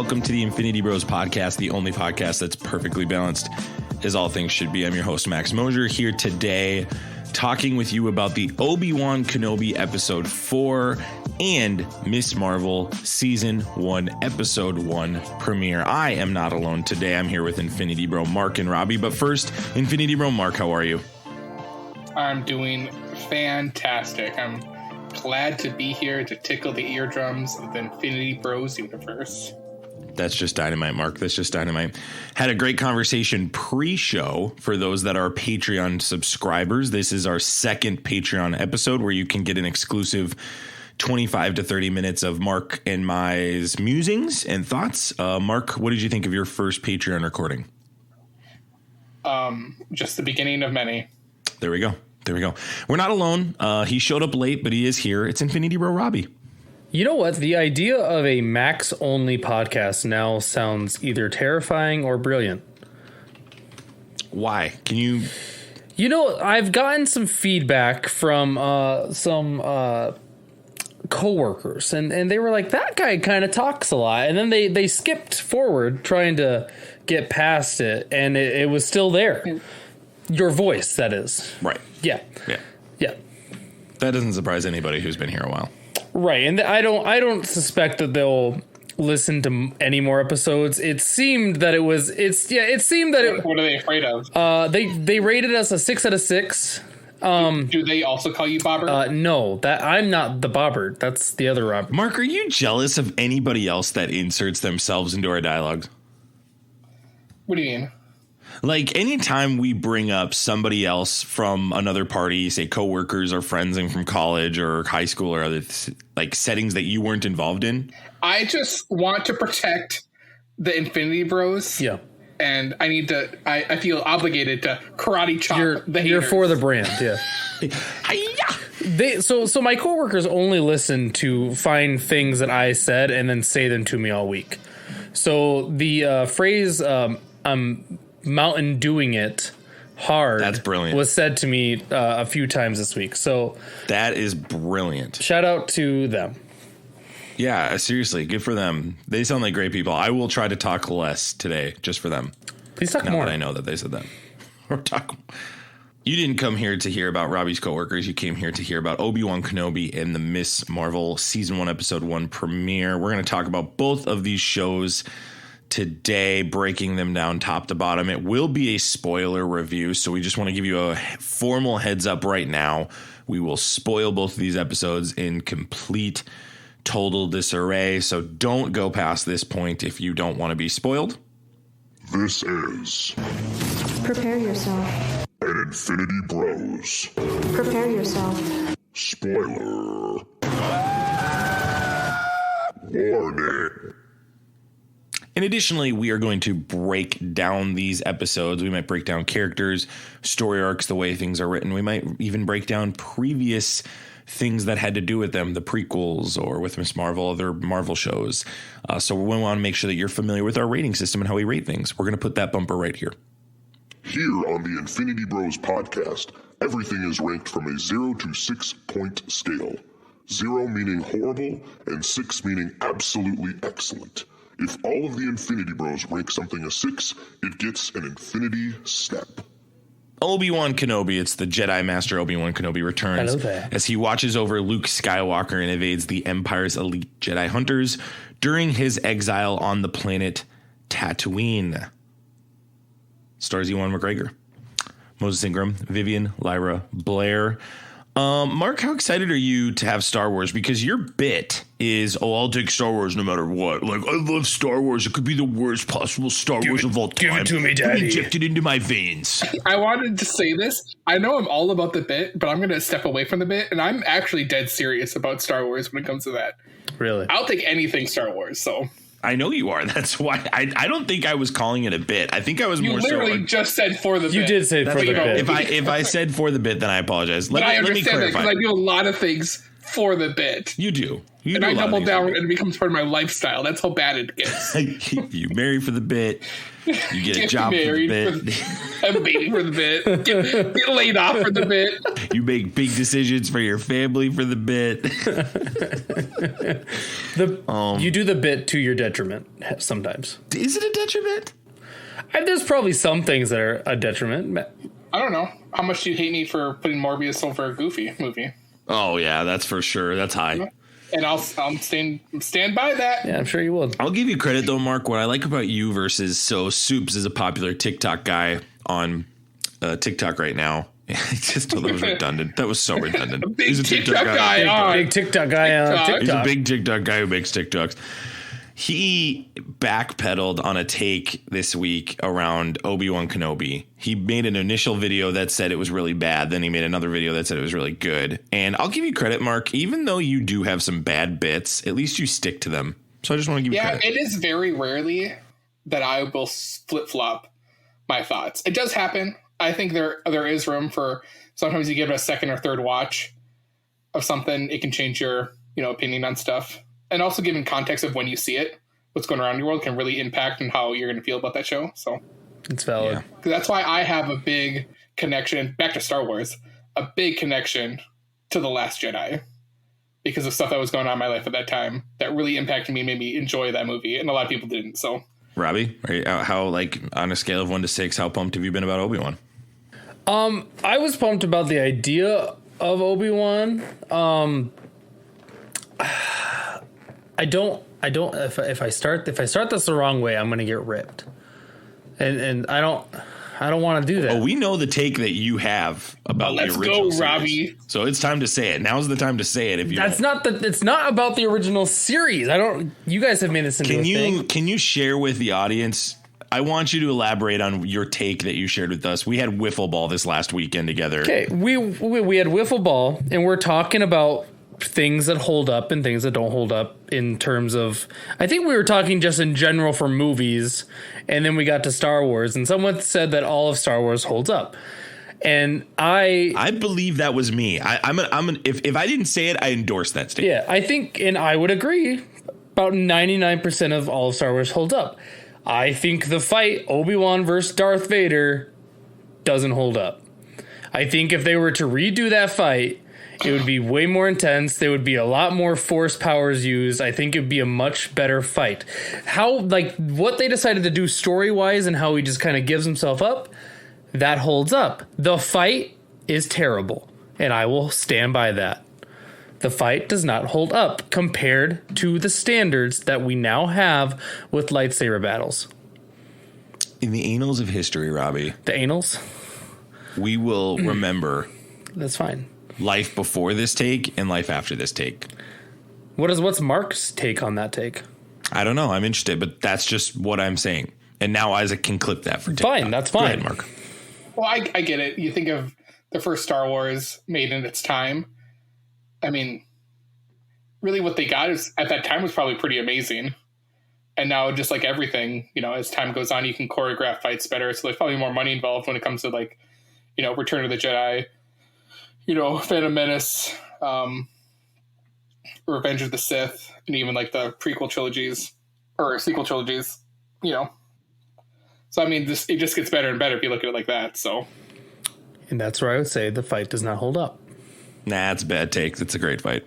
welcome to the Infinity Bros podcast, the only podcast that's perfectly balanced, as all things should be. I'm your host, Max Mosier, here today talking with you about the Obi Wan Kenobi episode 4 and Miss Marvel season 1 episode 1 premiere. I am not alone today. I'm here with Infinity Bro Mark and Robbie. But first, Infinity Bro Mark, how are you? I'm doing fantastic. I'm glad to be here to tickle the eardrums of the Infinity Bros universe. That's just dynamite, Mark. That's just dynamite. Had a great conversation pre-show for those that are Patreon subscribers. This is our second Patreon episode where you can get an exclusive 25 to 30 minutes of Mark and my musings and thoughts. Mark, what did you think of your first Patreon recording? Just the beginning of many. There we go. There we go. We're not alone. He showed up late, but he is here. It's Infinity Bro Robbie. You know what? The idea of a Max-only podcast now sounds either terrifying or brilliant. Why? Can you... You know, I've gotten some feedback from some coworkers, and they were like, that guy kind of talks a lot. And then they skipped forward trying to get past it, and it was still there. Your voice, that is. Right. Yeah. That doesn't surprise anybody who's been here a while. Right, and I don't suspect that they'll listen to any more episodes. It seemed that it was. What are they afraid of? They rated us a 6 out of 6. Do they also call you Bobbert? No, that I'm not the Bobbert. That's the other Robert. Mark, are you jealous of anybody else that inserts themselves into our dialogues? What do you mean? Like, anytime we bring up somebody else from another party, say coworkers or friends and from college or high school or other like settings that you weren't involved in. I just want to protect the Infinity Bros. Yeah. And I feel obligated to karate chop the haters. You're for the brand, yeah. So my coworkers only listen to find things that I said and then say them to me all week. So the phrase I'm Mountain doing it hard. That's brilliant. Was said to me a few times this week. So that is brilliant. Shout out to them. Yeah, seriously, good for them. They sound like great people. I will try to talk less today, just for them. Please talk more. Now that I know that they said that. Or talk. You didn't come here to hear about Robbie's coworkers. You came here to hear about Obi Wan Kenobi and the Miss Marvel season 1 episode 1 premiere. We're going to talk about both of these shows today, breaking them down top to bottom. It will be a spoiler review, so we just want to give you a formal heads up right now. We will spoil both of these episodes in complete, total disarray, so don't go past this point if you don't want to be spoiled. This is... Prepare yourself. An Infinity Bros. Prepare yourself. Spoiler. Warning. And additionally, we are going to break down these episodes. We might break down characters, story arcs, the way things are written. We might even break down previous things that had to do with them, the prequels or with Miss Marvel, other Marvel shows. So we want to make sure that you're familiar with our rating system and how we rate things. We're going to put that bumper right here. Here on the Infinity Bros podcast, everything is ranked from a 0 to 6 point scale. 0 meaning horrible and 6 meaning absolutely excellent. If all of the Infinity Bros rank something a 6, it gets an Infinity Step. Obi Wan Kenobi, it's the Jedi Master Obi Wan Kenobi returns as he watches over Luke Skywalker and evades the Empire's elite Jedi hunters during his exile on the planet Tatooine. Stars Ewan McGregor, Moses Ingram, Vivian, Lyra, Blair. Mark, how excited are you to have Star Wars? Because your bit is, I'll take Star Wars no matter what. Like, I love Star Wars. It could be the worst possible Star Wars of all time. Give it to me, Daddy. Inject it into my veins. I wanted to say this. I know I'm all about the bit, but I'm going to step away from the bit, and I'm actually dead serious about Star Wars when it comes to that. Really? I'll take anything Star Wars, so... I know you are. That's why I don't think I was calling it a bit. I think I was more so. You literally just said for the bit. You did say for the bit. If I said for the bit, then I apologize. But I understand that because I do a lot of things for the bit. You do. And I double down and it becomes part of my lifestyle. That's how bad it gets. You marry for the bit. You get a job for the bit. I'm waiting for the bit. Get laid off for the bit. You make big decisions for your family for the bit. You do the bit to your detriment sometimes. Is it a detriment? There's probably some things that are a detriment. I don't know. How much do you hate me for putting Morbius over a Goofy movie? Oh, yeah, that's for sure. That's high. And I'll stand by that. Yeah, I'm sure you will. I'll give you credit, though, Mark. What I like about you versus Soups is a popular TikTok guy on TikTok right now. I just thought that was redundant. That was so redundant. He's a TikTok guy. Big TikTok guy on TikTok. He's a big TikTok guy who makes TikToks. He backpedaled on a take this week around Obi Wan Kenobi. He made an initial video that said it was really bad. Then he made another video that said it was really good. And I'll give you credit, Mark. Even though you do have some bad bits, at least you stick to them. So I just want to give you credit. Yeah, it is very rarely that I will flip-flop my thoughts. It does happen. I think there is room for sometimes you give it a second or third watch of something. It can change your opinion on stuff. And also given context of when you see it, what's going around in your world can really impact on how you're going to feel about that show. So it's valid. Yeah. That's why I have a big connection, back to Star Wars, a big connection to The Last Jedi because of stuff that was going on in my life at that time that really impacted me, made me enjoy that movie. And a lot of people didn't. So Robbie, how, like, on a scale of 1 to 6, how pumped have you been about Obi-Wan? I was pumped about the idea of Obi-Wan. I don't. If I start this the wrong way, I'm going to get ripped, and I don't want to do that. Oh, we know the take that you have about the original go, series. Robbie. So it's time to say it. Now's the time to say it. If you It's not about the original series. You guys have made this into a thing. Can you share with the audience? I want you to elaborate on your take that you shared with us. We had wiffle ball this last weekend together. Okay, we had wiffle ball, and we're talking about things that hold up and things that don't hold up in terms of, I think we were talking just in general for movies, and then we got to Star Wars, and someone said that all of Star Wars holds up. And I believe that was me. If I didn't say it, I endorse that statement. Yeah, I think, and I would agree, about 99% of all of Star Wars holds up. I think the fight, Obi-Wan versus Darth Vader, doesn't hold up. I think if they were to redo that fight, it would be way more intense. There would be a lot more force powers used. I think it would be a much better fight. What they decided to do story-wise and how he just kind of gives himself up, that holds up. The fight is terrible, and I will stand by that. The fight does not hold up compared to the standards that we now have with lightsaber battles. In the annals of history, Robbie. The annals? We will remember. That's fine. Life before this take and life after this take. What's Mark's take on that take? I don't know. I'm interested, but that's just what I'm saying. And now Isaac can clip that for TikTok. Fine, that's fine. Go ahead, Mark. Well, I get it. You think of the first Star Wars made in its time. I mean, really what they got is at that time was probably pretty amazing. And now just like everything, as time goes on, you can choreograph fights better. So there's probably more money involved when it comes to Return of the Jedi, Phantom Menace, Revenge of the Sith, and even like the prequel trilogies or sequel trilogies, So, I mean, it just gets better and better if you look at it like that. So, and that's where I would say the fight does not hold up. Nah, it's a bad take. It's a great fight.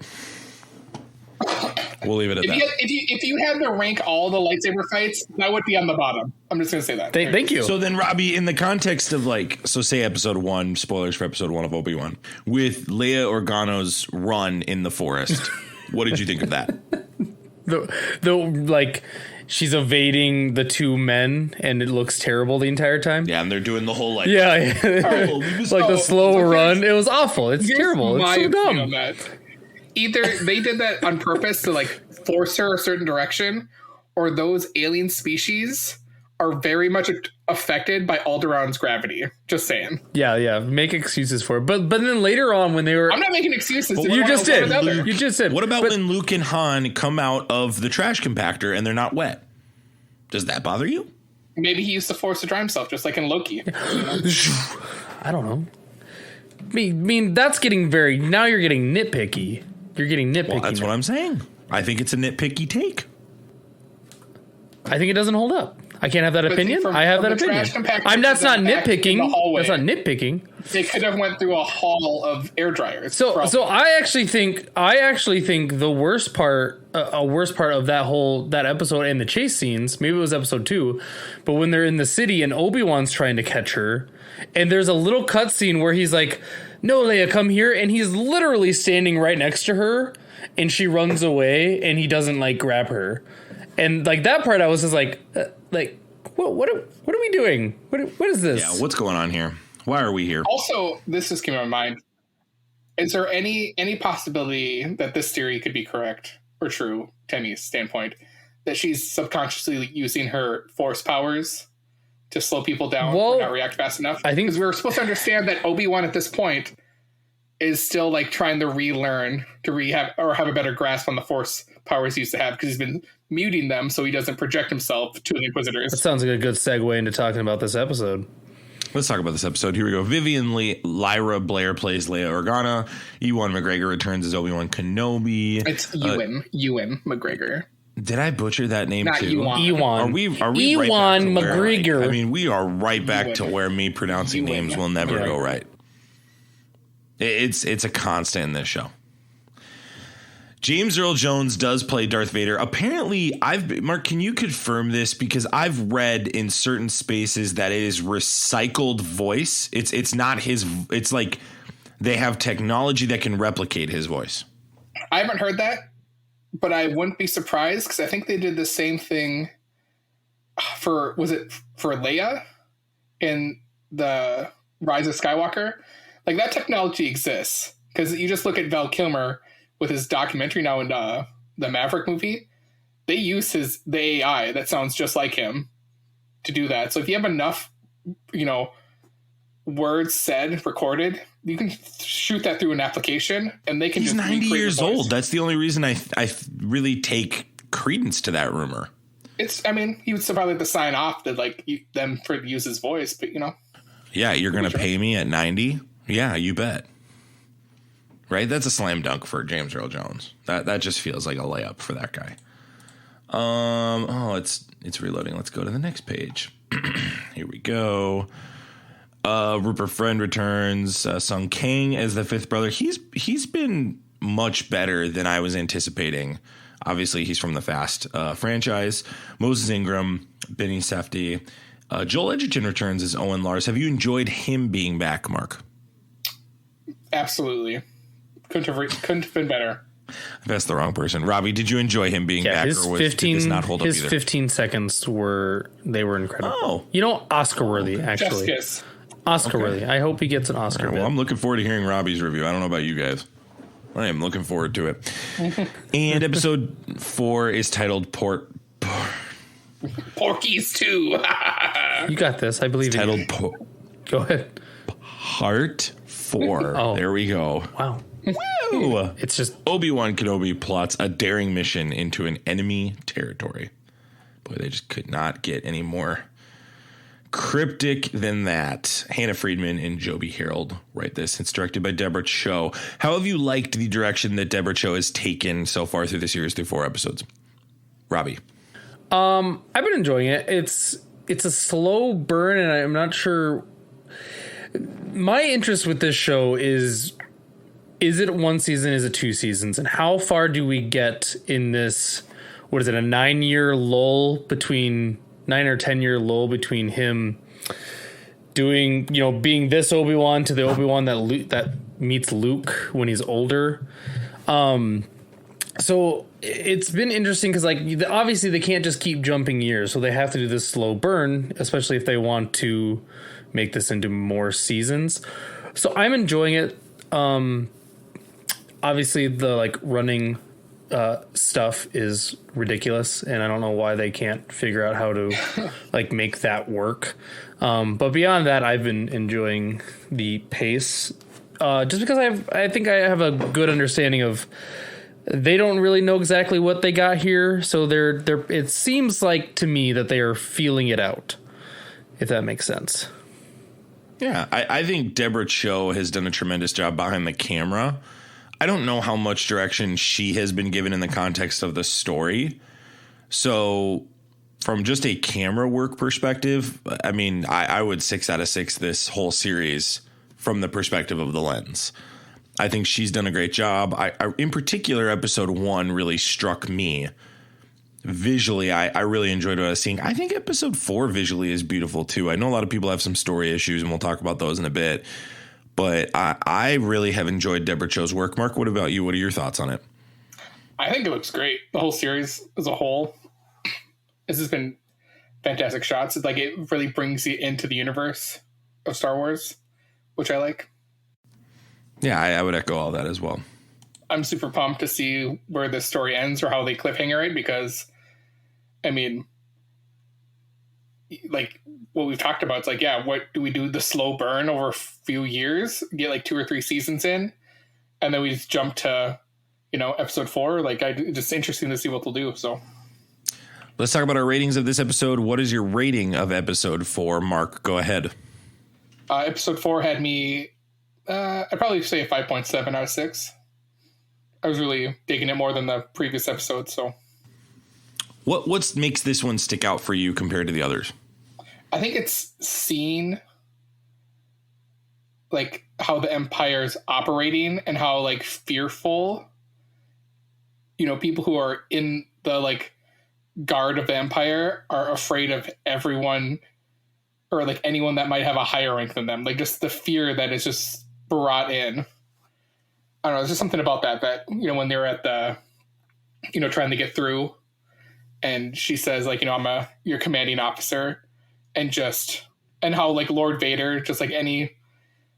We'll leave it at that. If you had to rank all the lightsaber fights, that would be on the bottom. I'm just going to say that. Thank you. So then, Robbie, in the context of say episode 1, spoilers for episode 1 of Obi-Wan, with Leia Organa's run in the forest, what did you think of that? She's evading the two men, and it looks terrible the entire time. Yeah, and they're doing the whole the slow run. It was awful. It's terrible. It's so dumb. On that. Either they did that on purpose to force her a certain direction, or those alien species are very much affected by Alderaan's gravity. Just saying. Yeah. Make excuses for it. But then later on when they were... I'm not making excuses. You just did. You just said. What about when Luke and Han come out of the trash compactor and they're not wet? Does that bother you? Maybe he used the Force to dry himself, just like in Loki. I don't know. I mean, that's getting very... Now you're getting nitpicky. You're getting nitpicky. Well, that's what I'm saying. I think it's a nitpicky take. I think it doesn't hold up. I can't have that opinion. From, I have that opinion. That's not nitpicking. That's not nitpicking. They could have went through a hall of air dryers. So I actually think the worst part of that episode and the chase scenes, maybe it was episode 2, but when they're in the city and Obi-Wan's trying to catch her, and there's a little cutscene where he's like, "No, Leia, come here," and he's literally standing right next to her, and she runs away, and he doesn't like grab her, and like that part, I was just like what are we doing? What is this? Yeah, what's going on here? Why are we here? Also, this just came to my mind. Is there any possibility that this theory could be correct or true, Tenny's standpoint, that she's subconsciously using her force powers to slow people down or not react fast enough? I think because we were supposed to understand that Obi-Wan at this point is still like trying to relearn to have a better grasp on the force powers he used to have, because he's been muting them so he doesn't project himself to the Inquisitors. That sounds like a good segue into talking about this episode. Let's talk about this episode. Here we go. Vivian Lyra Blair plays Leia Organa. Ewan McGregor returns as Obi Wan Kenobi. It's Ewan McGregor. Did I butcher that name Not too? Ewan. Are we Ewan right McGregor. I mean, we are right back to where me pronouncing names will never go right. It's a constant in this show. James Earl Jones does play Darth Vader. Apparently, Mark, can you confirm this? Because I've read in certain spaces that it is recycled voice. It's not his. It's like they have technology that can replicate his voice. I haven't heard that, but I wouldn't be surprised, because I think they did the same thing for Leia in the Rise of Skywalker. Like, that technology exists, because you just look at Val Kilmer with his documentary now in the Maverick movie. They use the AI that sounds just like him to do that. So if you have enough, words said, recorded, you can shoot that through an application, and they can. He's 90 years old. That's the only reason I really take credence to that rumor. He would probably have to sign off that them for to use his voice, but Yeah, you're going to pay me at 90? Yeah, you bet. Right? That's a slam dunk for James Earl Jones. That just feels like a layup for that guy. It's reloading. Let's go to the next page. Here we go. Rupert Friend returns. Sung Kang as the fifth brother. He's been much better than I was anticipating. Obviously, he's from the Fast franchise. Moses Ingram, Benny Safdie. Joel Edgerton returns as Owen Lars. Have you enjoyed him being back, Mark? Absolutely. Couldn't have been better. That's the wrong person. Robbie, did you enjoy him being back, or did this not hold up either? His 15 seconds were incredible. Oh. Oscar worthy, actually. Justice. Oscar worthy. I hope he gets an Oscar. Right, well, I'm looking forward to hearing Robbie's review. I don't know about you guys. I am looking forward to it. And episode 4 is titled Porky's 2. You got this. I believe it's titled Go ahead. Part 4. Oh. There we go. Wow. Woo! It's just Obi Wan Kenobi plots a daring mission into an enemy territory. Boy, they just could not get any more cryptic than that. Hannah Friedman and Joby Harold write this. It's directed by Deborah Cho. How have you liked the direction that Deborah Cho has taken so far through the series through 4 episodes? Robbie. I've been enjoying it. It's a slow burn, and I'm not sure. My interest with this show is it 1 season? Is it 2 seasons? And how far do we get in this? What is it? A 9-year lull between 9 or 10-year lull between him doing, being this Obi-Wan to the Obi-Wan that meets Luke when he's older. So it's been interesting because obviously they can't just keep jumping years, so they have to do this slow burn, especially if they want to make this into more seasons. So I'm enjoying it. Obviously the running stuff is ridiculous, and I don't know why they can't figure out how to make that work. But beyond that, I've been enjoying the pace, just because I think I have a good understanding of. They don't really know exactly what they got here, so they're. It seems like to me that they are feeling it out, if that makes sense. Yeah, I think Deborah Cho has done a tremendous job behind the camera. I don't know how much direction she has been given in the context of the story. So from just a camera work perspective, I mean, I would 6 out of 6 this whole series from the perspective of the lens. I think she's done a great job. I in particular, episode 1 really struck me. Visually, I really enjoyed what I was seeing. I think episode 4 visually is beautiful too. I know a lot of people have some story issues, and we'll talk about those in a bit. But I really have enjoyed Deborah Cho's work. Mark, what about you? What are your thoughts on it? I think it looks great. The whole series as a whole. This has been fantastic shots. It's like it really brings you into the universe of Star Wars, which I like. Yeah, I would echo all that as well. I'm super pumped to see where this story ends or how they cliffhanger it, because, I mean, like what we've talked about, it's like, yeah, what do we do? The slow burn over a few years, get like 2 or 3 seasons in, and then we just jump to, episode 4. Like, just interesting to see what they'll do. So let's talk about our ratings of this episode. What is your rating of episode 4? Mark, go ahead. Episode 4 had me, I'd probably say a 5.7 out of 6. I was really digging it more than the previous episode. So what makes this one stick out for you compared to the others? I think it's seeing like how the Empire's operating and how like fearful, people who are in the like guard of the Empire are afraid of everyone, or like anyone that might have a higher rank than them. Like just the fear that is just brought in. I don't know. There's just something about that, when they're at the, trying to get through, and she says like, I'm your commanding officer, and how like Lord Vader, just like any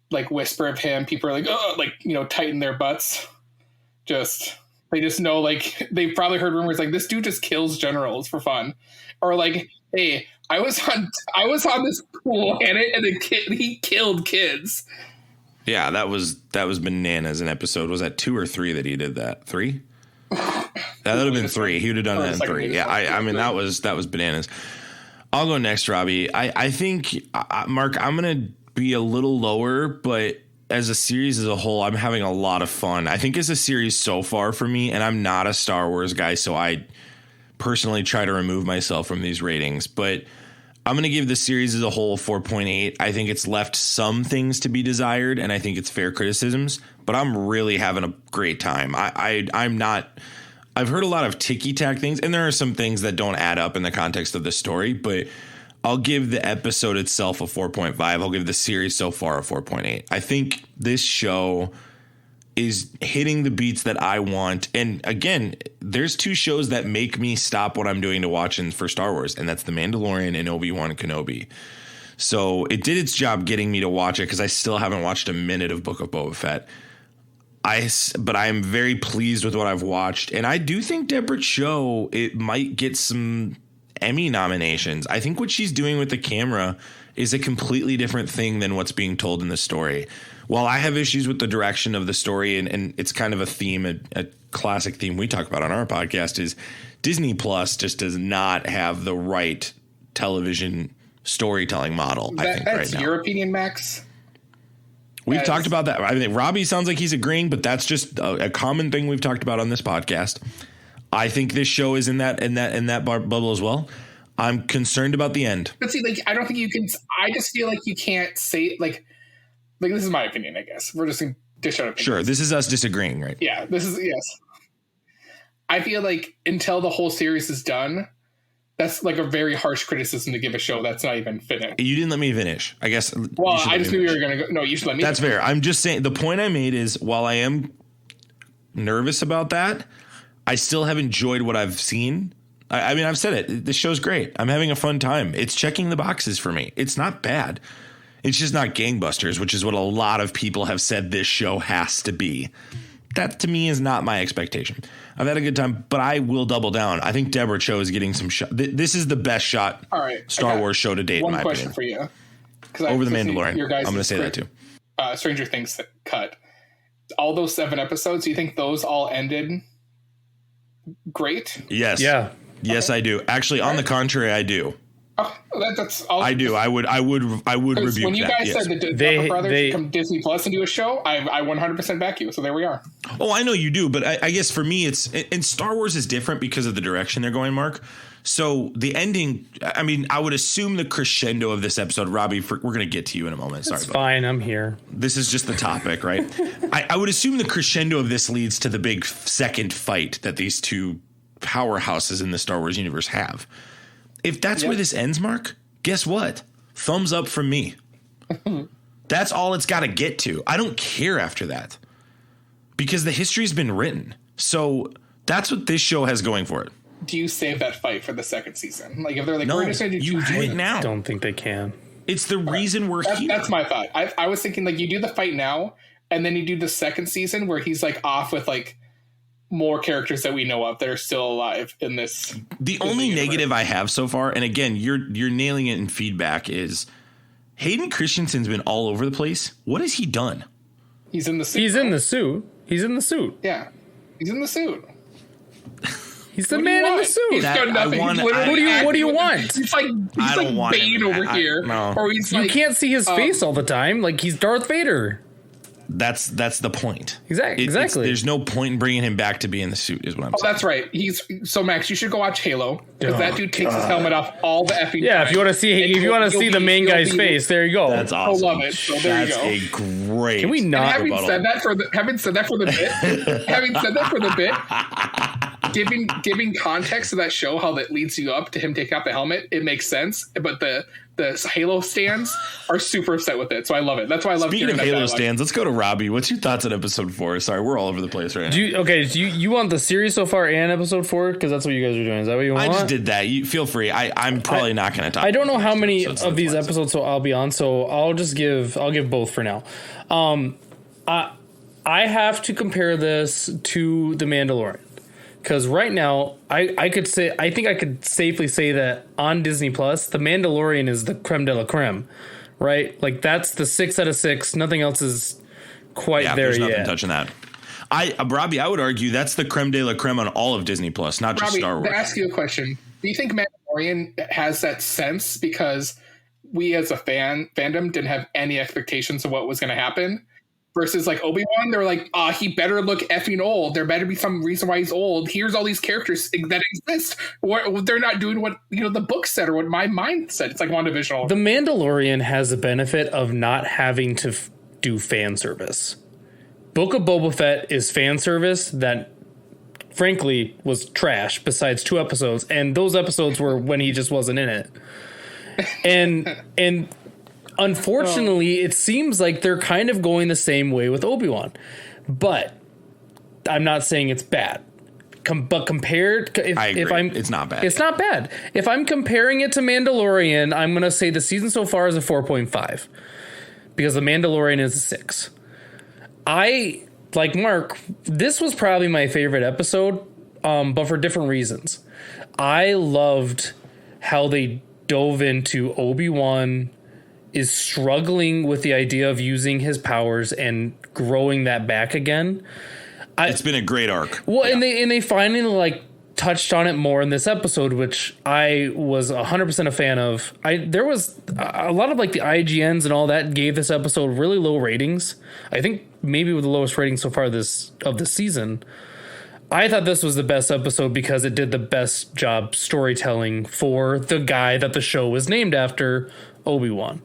like whisper of him, people are like, oh, like, tighten their butts. They just know, like, they've probably heard rumors like this dude just kills generals for fun, or like, hey, I was on this planet and he killed kids. Yeah, that was bananas. An episode, was that 2 or 3 that he did that? 3? That would have been 3. He would have done that in 3. Yeah, I mean that was bananas. I'll go next, Robbie. I think Mark, I'm gonna be a little lower, but as a series as a whole, I'm having a lot of fun. I think as a series so far for me, and I'm not a Star Wars guy, so I personally try to remove myself from these ratings, but I'm going to give the series as a whole 4.8. I think it's left some things to be desired, and I think it's fair criticisms, but I'm really having a great time. I'm not, I've heard a lot of ticky-tack things, and there are some things that don't add up in the context of the story, but I'll give the episode itself a 4.5. I'll give the series so far a 4.8. I think this show is hitting the beats that I want. And again, there's 2 shows that make me stop what I'm doing to watch for Star Wars, and that's The Mandalorian and Obi Wan Kenobi. So it did its job getting me to watch it, because I still haven't watched a minute of Book of Boba Fett. But I am very pleased with what I've watched, and I do think Deborah Cho, it might get some Emmy nominations. I think what she's doing with the camera is a completely different thing than what's being told in the story. While I have issues with the direction of the story, and it's kind of a theme, a classic theme we talk about on our podcast, is Disney Plus just does not have the right television storytelling model, I think, right now. That's your opinion, Max? We've talked about that. I mean, Robbie sounds like he's agreeing, but that's just a common thing we've talked about on this podcast. I think this show is in that bubble as well. I'm concerned about the end. But see, like, I don't think you can. I just feel like you can't say like this is my opinion. I guess we're just gonna dish out opinions. Sure, this is us disagreeing, right? Yeah, yes. I feel like until the whole series is done, that's like a very harsh criticism to give a show that's not even finished. You didn't let me finish, I guess. Well, I just knew you were gonna go. No, you should let me. That's fair. I'm just saying, the point I made is, while I am nervous about that, I still have enjoyed what I've seen. I mean, I've said it. This show's great. I'm having a fun time. It's checking the boxes for me. It's not bad. It's just not gangbusters, which is what a lot of people have said this show has to be. That, to me, is not my expectation. I've had a good time, but I will double down. I think Deborah Cho is getting some shot. This is the best shot Star Wars show to date, in my opinion. One question for you. Over The Mandalorian. I'm going to say that, too. Stranger Things cut. All those 7 episodes, do you think those all ended great? Yes. Yeah. Yes, I do. Actually, on the contrary, I do. Oh, that's all. I do. I would rebuke that. When you guys said that They- Brothers they- come Disney Plus and do a show, I 100% back you. So there we are. Oh, I know you do, but I guess for me, it's and Star Wars is different because of the direction they're going, Mark. So the ending, I mean, I would assume the crescendo of this episode, Robbie, we're going to get to you in a moment. Sorry, It's fine. I'm here. This is just the topic, right? I would assume the crescendo of this leads to the big second fight that these two powerhouses in the Star Wars universe have. If that's where this ends, Mark, guess what? Thumbs up from me. That's all it's got to get to. I don't care after that because the history's been written. So that's what this show has going for it. Do you save that fight for the second season? Like if they're like, No, we're just going to do you do it now. Don't think they can. It's the reason we're here. That's my thought. I was thinking like you do the fight now, and then you do the second season where he's like off with like more characters that we know of that are still alive in this. The only negative I have so far, and again, you're nailing it in feedback, is Hayden Christensen's been all over the place. What has he done? He's in the suit. He's in the suit. He's in the suit. Yeah, he's in the suit. He's the man in the suit. He's done nothing. I want- He's literally what do you acting- want? He's like I don't want Bane him. over here, no. or he's You like can't see his face all the time. Like he's Darth Vader. That's the point. Exactly. There's no point in bringing him back to be in the suit, is what I'm Oh, saying. that's right. So Max, you should go watch Halo because that dude takes his helmet off all the effing Yeah, time. if you want to see, And if you want to you'll see the be- main you'll guy's be- face, there you go. That's awesome. love it. So there you That's go. a great. Can we And not? having rebuttal. said that for the bit, giving context to that show, how that leads you up to him taking off the helmet, it makes sense. But the Halo stands are super upset with it, so I love it. That's why I love. Speaking of hearing that Halo dialogue. stands, let's go to Robbie. What's your thoughts on episode 4? Sorry, we're all over the place right now. Do you want the series so far and episode 4? Because that's what you guys are doing. Is that what you want? I just did that. You feel free. I'm probably not going to talk. I don't know how about many episodes of these that's episodes so I'll be on, so I'll give both for now. I have to compare this to The Mandalorian because right now I think I could safely say that on Disney Plus, The Mandalorian is the creme de la creme, right? Like that's the 6 out of 6. Nothing else is quite there there's nothing yet. touching that. Robbie, I would argue that's the creme de la creme on all of Disney Plus, not just Robbie, Star Wars. to ask you a question, do you think Mandalorian has that sense because we as a fandom didn't have any expectations of what was going to happen? Versus like Obi-Wan, they're like, he better look effing old. There better be some reason why he's old. Here's all these characters that exist. They're not doing what the book said or what my mind said. It's like WandaVision. The Mandalorian has the benefit of not having to do fan service. Book of Boba Fett is fan service that frankly was trash besides 2 episodes, and those episodes were when he just wasn't in it. And unfortunately, it seems like they're kind of going the same way with Obi-Wan. But I'm not saying it's bad. But compared, it's not bad. It's not bad. If I'm comparing it to Mandalorian, I'm going to say the season so far is a 4.5 because The Mandalorian is a 6. Like Mark, this was probably my favorite episode, but for different reasons. I loved how they dove into Obi-Wan is struggling with the idea of using his powers and growing that back again. It's been a great arc. Well, yeah. and they finally like touched on it more in this episode, which I was 100% a fan of. There was a lot of like the IGNs and all that gave this episode really low ratings. I think maybe with the lowest rating so far of the season. I thought this was the best episode because it did the best job storytelling for the guy that the show was named after, Obi-Wan.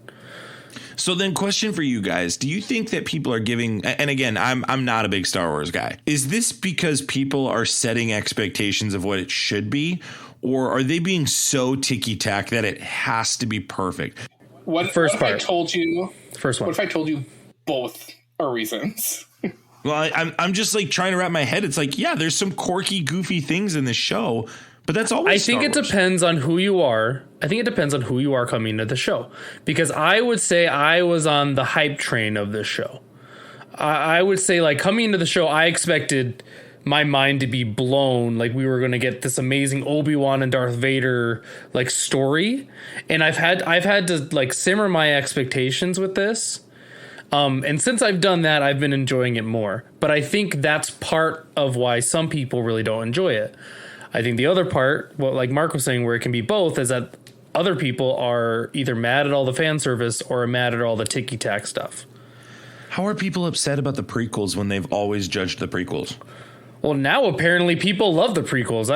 So then, question for you guys: do you think that people are giving? And again, I'm not a big Star Wars guy. Is this because people are setting expectations of what it should be, or are they being so ticky-tack that it has to be perfect? What if I told you both are reasons? Well, I'm just like trying to wrap my head. It's like, yeah, there's some quirky, goofy things in the show, but that's always. I think it depends on who you are. I think it depends on who you are coming to the show, because I would say I was on the hype train of this show. I would say like coming into the show, I expected my mind to be blown. Like we were going to get this amazing Obi-Wan and Darth Vader like story. And I've had to like simmer my expectations with this. And since I've done that, I've been enjoying it more. But I think that's part of why some people really don't enjoy it. I think the other part, well, like Mark was saying, where it can be both, is that other people are either mad at all the fan service or mad at all the ticky-tack stuff. How are people upset about the prequels when they've always judged the prequels? Well, now apparently people love the prequels.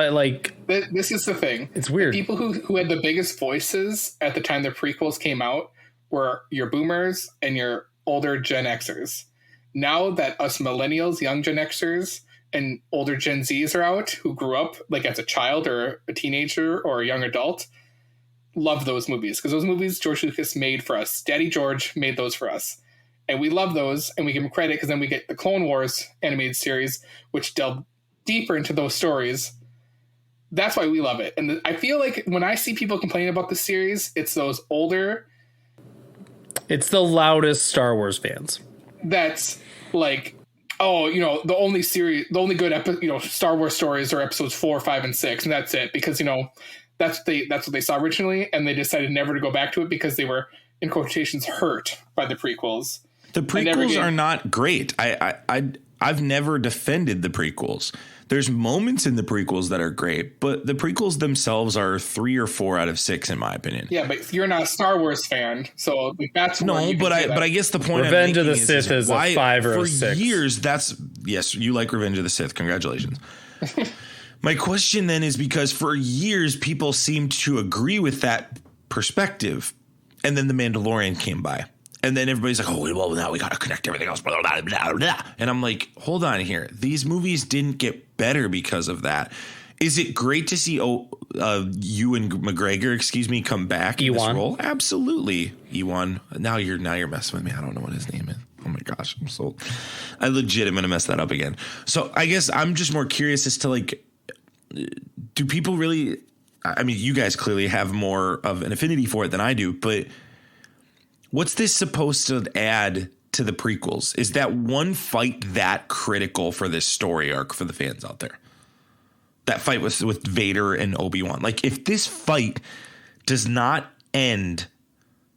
This is the thing. It's weird. The people who had the biggest voices at the time the prequels came out were your boomers and your older Gen Xers. Now that us millennials, young Gen Xers, and older Gen Zs are out, who grew up like as a child or a teenager or a young adult, love those movies. Because those movies George Lucas made for us. Daddy George made those for us. And we love those, and we give him credit because then we get the Clone Wars animated series, which delve deeper into those stories. That's why we love it. And I feel like when I see people complaining about the series, it's those older... It's the loudest Star Wars fans. That's like, oh, the only good Star Wars stories are episodes 4, 5, and 6, and that's it. Because, that's what they saw originally, and they decided never to go back to it because they were, in quotations, hurt by the prequels. The prequels are not great. I've never defended the prequels. There's moments in the prequels that are great, but the prequels themselves are 3 or 4 out of 6 in my opinion. Yeah, but you're not a Star Wars fan, so that's but I guess the point Revenge of the Sith is a 5 or a 6. For years, yes, you like Revenge of the Sith. Congratulations. My question then is because for years people seemed to agree with that perspective, and then The Mandalorian came by. And then everybody's like, oh, well, now we got to connect everything else. Blah, blah, blah, blah. And I'm like, hold on here. These movies didn't get better because of that. Is it great to see Ewan McGregor, come back in this role? Absolutely. Ewan. Now you're messing with me. I don't know what his name is. Oh, my gosh. I legit am going to mess that up again. So I guess I'm just more curious as to, do people really – I mean, you guys clearly have more of an affinity for it than I do, but – what's this supposed to add to the prequels? Is that one fight that critical for this story arc for the fans out there? That fight with Vader and Obi Wan. If this fight does not end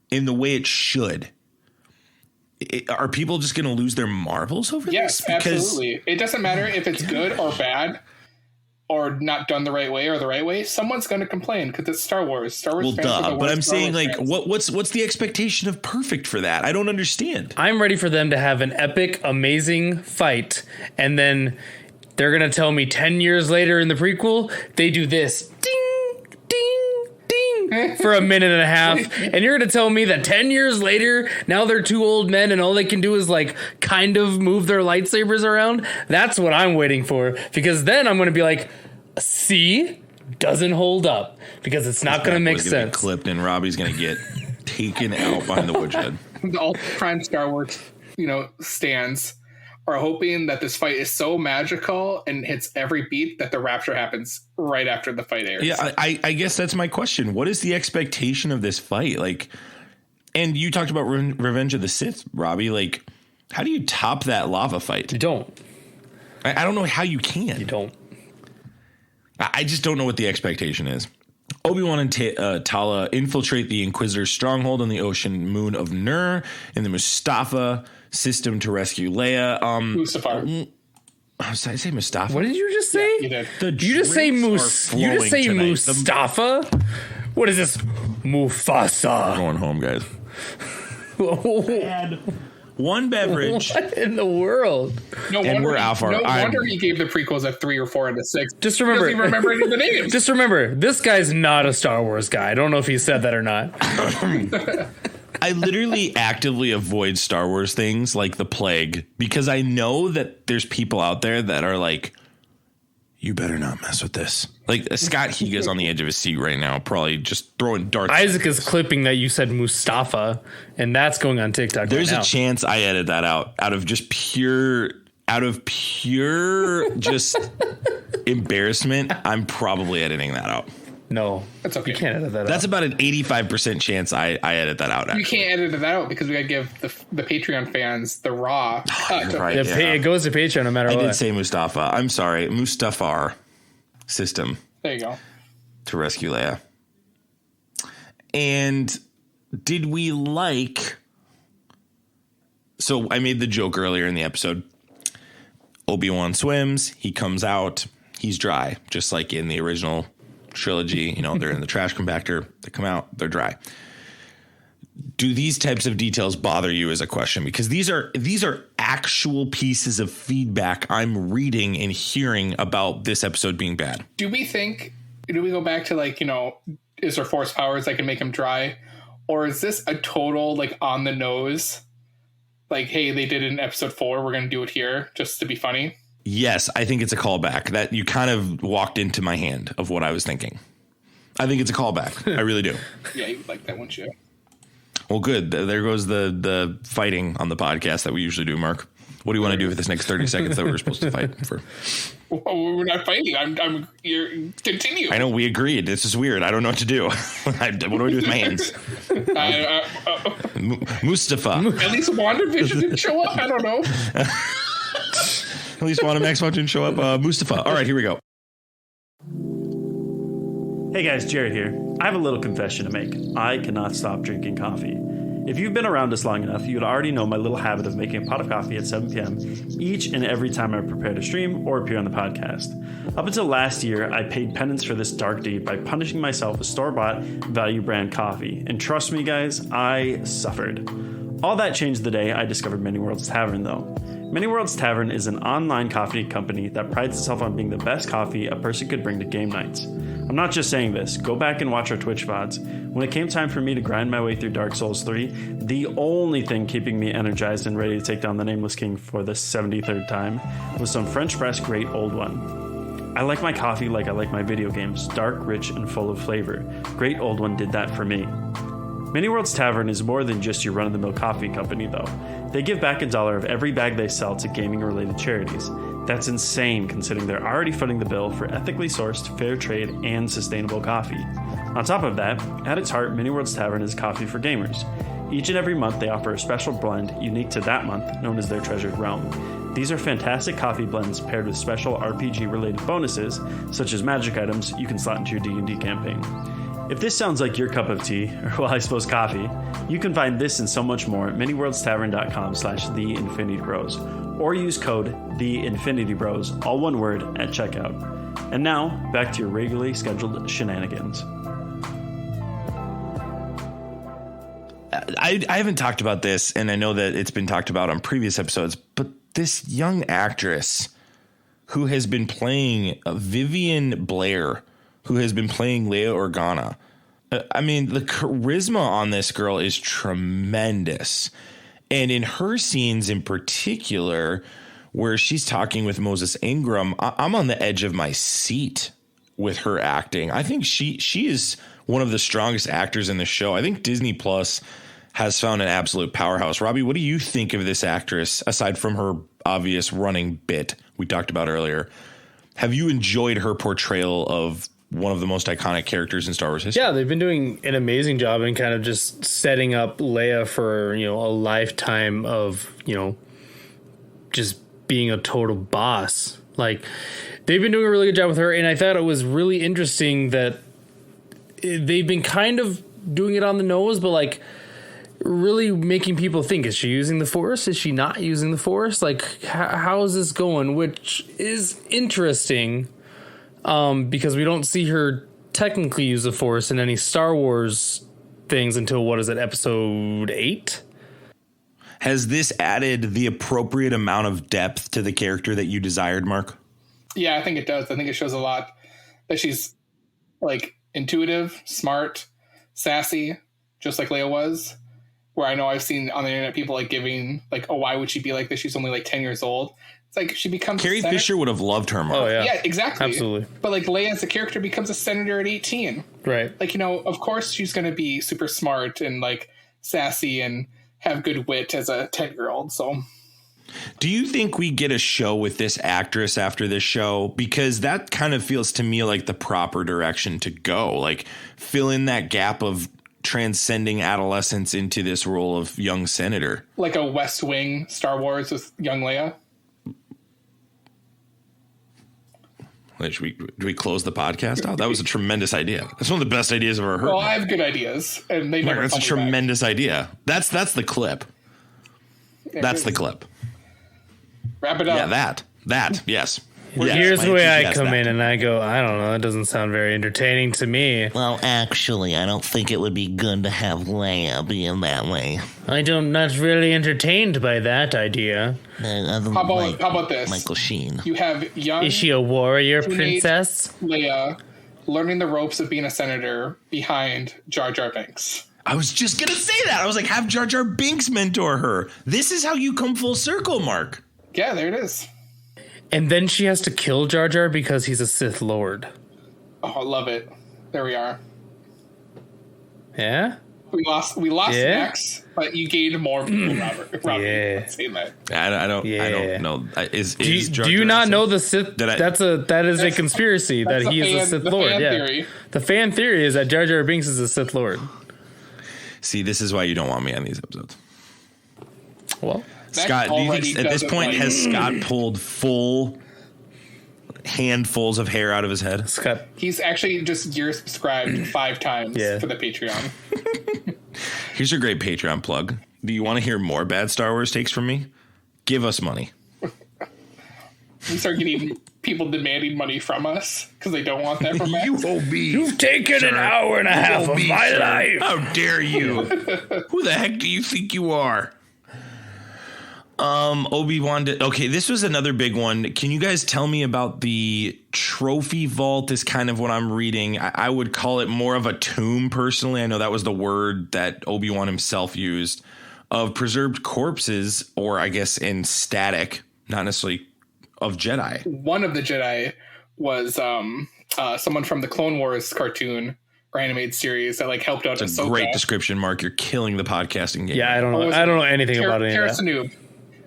in the way it should, are people just going to lose their marbles over this? Yes, absolutely. It doesn't matter if it's good or bad, or not done the right way or the right way. Someone's going to complain because it's Star Wars. Star Wars. Well, but I'm saying what's the expectation of perfect for that? I don't understand. I'm ready for them to have an epic, amazing fight, and then they're going to tell me 10 years later in the prequel they do this ding, ding, ding for a minute and a half, and you're going to tell me that 10 years later now they're 2 old men and all they can do is kind of move their lightsabers around. That's what I'm waiting for, because then I'm going to be like, see, doesn't hold up because it's not going to make sense. Clipped and Robbie's going to get taken out behind the woodshed. All prime Star Wars, stands are hoping that this fight is so magical and hits every beat that the rapture happens right after the fight airs. Yeah, I guess that's my question. What is the expectation of this fight? And you talked about Revenge of the Sith, Robbie. How do you top that lava fight? You don't. I don't know how you can. You don't. I just don't know what the expectation is. Obi-Wan and Tala infiltrate the Inquisitor's stronghold on the ocean moon of Nur in the Mustafa system to rescue Leia. Mustafar. Did I say Mustafa? What did you just say? Yeah, you did. You just say Mustafa? What is this? Mufasa. We're going home, guys. Bad. One beverage. What in the world? No wonder he gave the prequels a 3 or 4 out of 6. Just remember, he doesn't even remember any of the names. Just remember, this guy's not a Star Wars guy. I don't know if he said that or not. I literally actively avoid Star Wars things like the plague because I know that there's people out there that are like, you better not mess with this. Scott Higa's on the edge of his seat right now, probably just throwing darts. Isaac is clipping that you said Mustafa, and that's going on TikTok. There's a chance I edit that out of pure just embarrassment. I'm probably editing that out. No, that's okay. You can't edit that out. That's about an 85% chance I edit that out. Actually. You can't edit that out because we got to give the Patreon fans the raw cut. Right, it goes to Patreon no matter what. I did say Mustafa. I'm sorry. Mustafar system. There you go. To rescue Leia. And did we so I made the joke earlier in the episode. Obi-Wan swims. He comes out. He's dry, just like in the original trilogy. You know, they're in the trash compactor. They come out, they're dry. Do these types of details bother you as a question? Because these are actual pieces of feedback I'm reading and hearing about this episode being bad. Do we go back to like, you know, is there force powers that can make them dry? Or is this a total like on the nose? Like, hey, they did it in episode 4. We're going to do it here just to be funny. Yes, I think it's a callback. That you kind of walked into my hand of what I was thinking. I think it's a callback. I really do. Yeah, you would like that, wouldn't you? Well, good. There goes the fighting on the podcast that we usually do, Mark. What do you want to do for this next 30 seconds that we're supposed to fight for? Well, we're not fighting. You're continue. I know, we agreed. This is weird. I don't know what to do. What do I do with my hands? Mustafa. At least WandaVision didn't show up. I don't know. At least Wanda Maximoff didn't show up. Mustafa. All right, here we go. Hey guys, Jared here. I have a little confession to make. I cannot stop drinking coffee. If you've been around us long enough, you would already know my little habit of making a pot of coffee at 7 p.m. each and every time I prepare to stream or appear on the podcast. Up until last year, I paid penance for this dark deed by punishing myself with store-bought value brand coffee. And trust me guys, I suffered. All that changed the day I discovered Many Worlds Tavern though. Many Worlds Tavern is an online coffee company that prides itself on being the best coffee a person could bring to game nights. I'm not just saying this, go back and watch our Twitch VODs. When it came time for me to grind my way through Dark Souls 3, the only thing keeping me energized and ready to take down the Nameless King for the 73rd time was some French press Great Old One. I like my coffee like I like my video games, dark, rich, and full of flavor. Great Old One did that for me. Many Worlds Tavern is more than just your run-of-the-mill coffee company, though. They give back $1 of every bag they sell to gaming-related charities. That's insane, considering they're already footing the bill for ethically sourced, fair trade, and sustainable coffee. On top of that, at its heart, Many Worlds Tavern is coffee for gamers. Each and every month, they offer a special blend unique to that month, known as their Treasured Realm. These are fantastic coffee blends paired with special RPG-related bonuses, such as magic items you can slot into your D&D campaign. If this sounds like your cup of tea, or well, I suppose coffee, you can find this and so much more at manyworldstavern.com/theinfinitybros, or use code THEINFINITYBROS, all one word, at checkout. And now, back to your regularly scheduled shenanigans. I haven't talked about this, and I know that it's been talked about on previous episodes, but this young actress who has been playing Vivian Blair, who has been playing Leia Organa. I mean, the charisma on this girl is tremendous. And in her scenes in particular, where she's talking with Moses Ingram, I'm on the edge of my seat with her acting. I think she is one of the strongest actors in the show. I think Disney Plus has found an absolute powerhouse. Robbie, what do you think of this actress, aside from her obvious running bit we talked about earlier? Have you enjoyed her portrayal of one of the most iconic characters in Star Wars history? Yeah, they've been doing an amazing job in kind of just setting up Leia for, you know, a lifetime of, you know, just being a total boss. Like, they've been doing a really good job with her, and I thought it was really interesting that they've been kind of doing it on the nose, but like really making people think, is she using the Force? Is she not using the Force? Like, how is this going? Which is interesting. Because we don't see her technically use the Force in any Star Wars things until, what is it, episode 8? Has this added the appropriate amount of depth to the character that you desired, Mark? Yeah, I think it does. I think it shows a lot that she's like intuitive, smart, sassy, just like Leia was. Where I know I've seen on the internet people like giving like, oh, why would she be like this? She's only like 10 years old. It's like she becomes Carrie Fisher would have loved her, Mark. Oh, yeah. Yeah, exactly. Absolutely. But like Leia as a character becomes a senator at 18. Right. Like, you know, of course she's going to be super smart and like sassy and have good wit as a 10-year-old. So do you think we get a show with this actress after this show? Because that kind of feels to me like the proper direction to go. Like, fill in that gap of transcending adolescence into this role of young senator. Like a West Wing Star Wars with young Leia. Do we close the podcast out? That was a tremendous idea. That's one of the best ideas I've ever heard. Well, I have good ideas, and they never. That's a tremendous idea. That's the clip. Yeah, that's the clip. Wrap it up. Yeah, that. Yes. Here's where I come in and I go, I don't know, it doesn't sound very entertaining to me. Well, actually, I don't think it would be good to have Leia being that way. Not really entertained by that idea. How about this? Michael Sheen. You have young... Is she a warrior princess? Leia learning the ropes of being a senator behind Jar Jar Binks. I was just going to say that. I was like, have Jar Jar Binks mentor her. This is how you come full circle, Mark. Yeah, there it is. And then she has to kill Jar Jar because he's a Sith Lord. Oh, I love it. There we are. Yeah? We lost Max, but you gained more people, Robert. Yeah. Say that. I don't know. Do you not know the Sith? That is a conspiracy that he is a Sith Lord. Theory. The fan theory is that Jar Jar Binks is a Sith Lord. See, this is why you don't want me on these episodes. Well, Scott, do you think at this point has Scott pulled full handfuls of hair out of his head? Scott, he's actually just gear subscribed 5 times for the Patreon. Here's a great Patreon plug. Do you want to hear more bad Star Wars takes from me? Give us money. We start getting people demanding money from us because they don't want that from us. You've taken an hour and a half of my life. How dare you? Who the heck do you think you are? Obi Wan. Okay, this was another big one. Can you guys tell me about the trophy vault? Is kind of what I'm reading. I would call it more of a tomb personally. I know that was the word that Obi Wan himself used, of preserved corpses, or I guess in static, not necessarily of Jedi. One of the Jedi was someone from the Clone Wars cartoon or animated series that helped out. It's a great description, Mark. You're killing the podcasting game. Yeah, I don't know anything about any of that.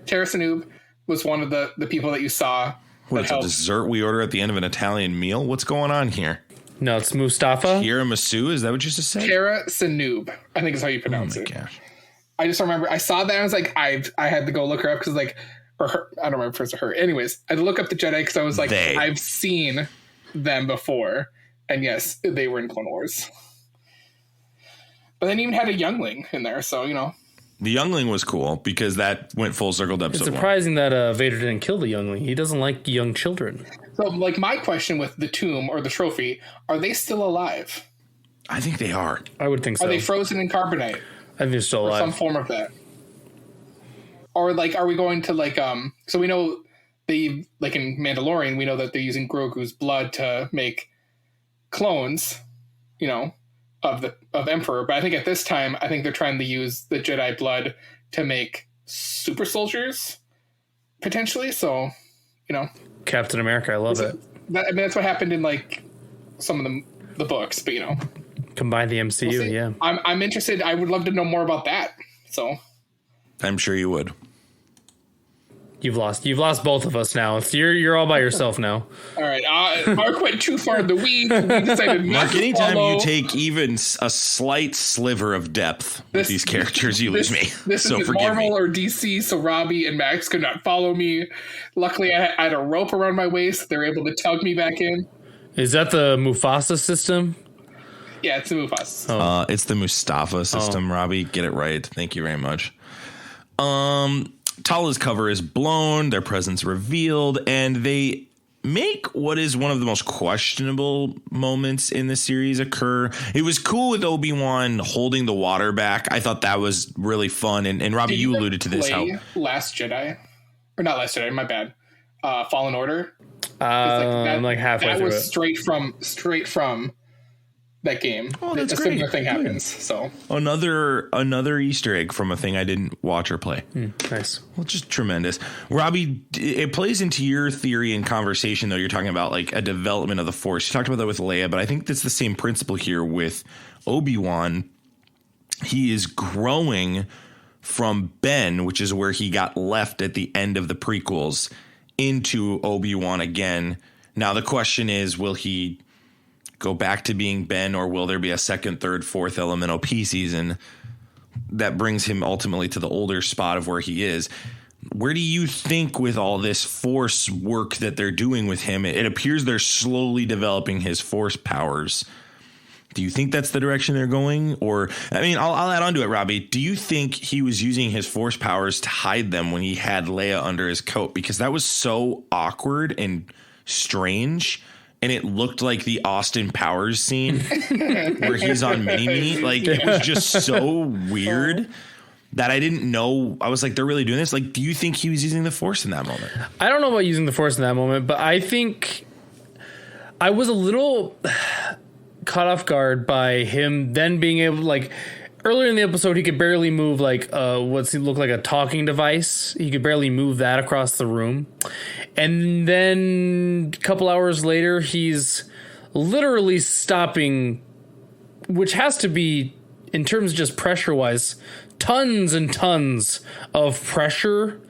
Tara Sanoob was one of the people that you saw. What is a dessert we order at the end of an Italian meal? What's going on here? No, it's Mustafa. Tiramisu? Is that what you just said? Tara Sanoob, I think is how you pronounce it. Gosh. I just remember I saw that and I was like, I had to go look her up because or her, I don't remember if it's her. Anyways, I had to look up the Jedi because I was like, I've seen them before, and yes, they were in Clone Wars. But then even had a youngling in there, so The youngling was cool because that went full circle to episode 1. It's surprising that Vader didn't kill the youngling. He doesn't like young children. So, my question with the tomb or the trophy, are they still alive? I think they are. I would think so. Are they frozen in carbonite? I think they're still alive. Or some form of that. Or, are we going to, so we know they, in Mandalorian, we know that they're using Grogu's blood to make clones, of Emperor, but I think at this time, I think they're trying to use the Jedi blood to make super soldiers, potentially. So, Captain America, I love it. That's what happened in some of the books, but combine the MCU, we'll yeah. I'm interested. I would love to know more about that. So, I'm sure you would. You've lost both of us now. You're all by yourself now. All right, Mark went too far in the weeds. We decided not Mark, to anytime follow. you take even a slight sliver of depth with these characters, you lose me. This so isn't Marvel or DC, so Robbie and Max could not follow me. Luckily, I had a rope around my waist. They were able to tug me back in. Is that the Mufasa system? Yeah, it's the Mufasa system. It's the Mustafa system, Robbie. Get it right. Thank you very much. Tala's cover is blown, their presence revealed, and they make what is one of the most questionable moments in the series occur. It was cool with Obi-Wan holding the water back. I thought that was really fun. And Robbie, you alluded to this. How Last Jedi, or not Last Jedi, my bad. Fallen Order. I'm halfway through it. That was straight from that game. Oh, that's a great. similar thing happens. So another Easter egg from a thing I didn't watch or play. Nice. Well, just tremendous. Robbie, it plays into your theory and conversation, though. You're talking about a development of the Force. You talked about that with Leia, but I think that's the same principle here with Obi-Wan. He is growing from Ben, which is where he got left at the end of the prequels, into Obi-Wan again. Now, the question is, will he go back to being Ben, or will there be a second, third, fourth Elemental P season that brings him ultimately to the older spot of where he is? Where do you think with all this Force work that they're doing with him, it appears they're slowly developing his Force powers. Do you think that's the direction they're going? Or, I'll add on to it, Robbie. Do you think he was using his Force powers to hide them when he had Leia under his coat? Because that was so awkward and strange. And it looked like the Austin Powers scene where he's on Mini-Me. Like, it was just so weird that I didn't know. I was like, they're really doing this? Like, do you think he was using the Force in that moment? I don't know about using the Force in that moment, but I think I was a little caught off guard by him then being able to, like, earlier in the episode, he could barely move, like, what's he look like, a talking device. He could barely move that across the room. And then a couple hours later, he's literally stopping, which has to be, in terms of just pressure-wise, tons and tons of pressure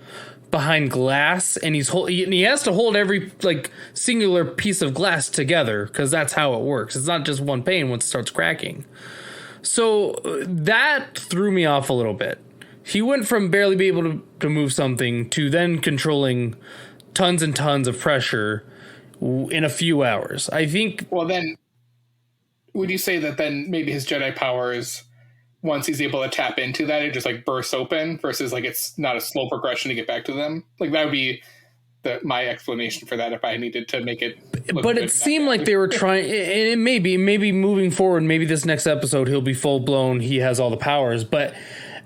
behind glass. And he has to hold every, like, singular piece of glass together, because that's how it works. It's not just one pane once it starts cracking. So that threw me off a little bit. He went from barely being able to move something to then controlling tons and tons of pressure in a few hours. I think. Well, then, would you say that then maybe his Jedi powers, once he's able to tap into that, it just like bursts open versus like it's not a slow progression to get back to them? Like that would be my explanation for that if I needed to make it. But it seemed like they were trying, and it maybe moving forward, maybe this next episode he'll be full blown. He has all the powers, but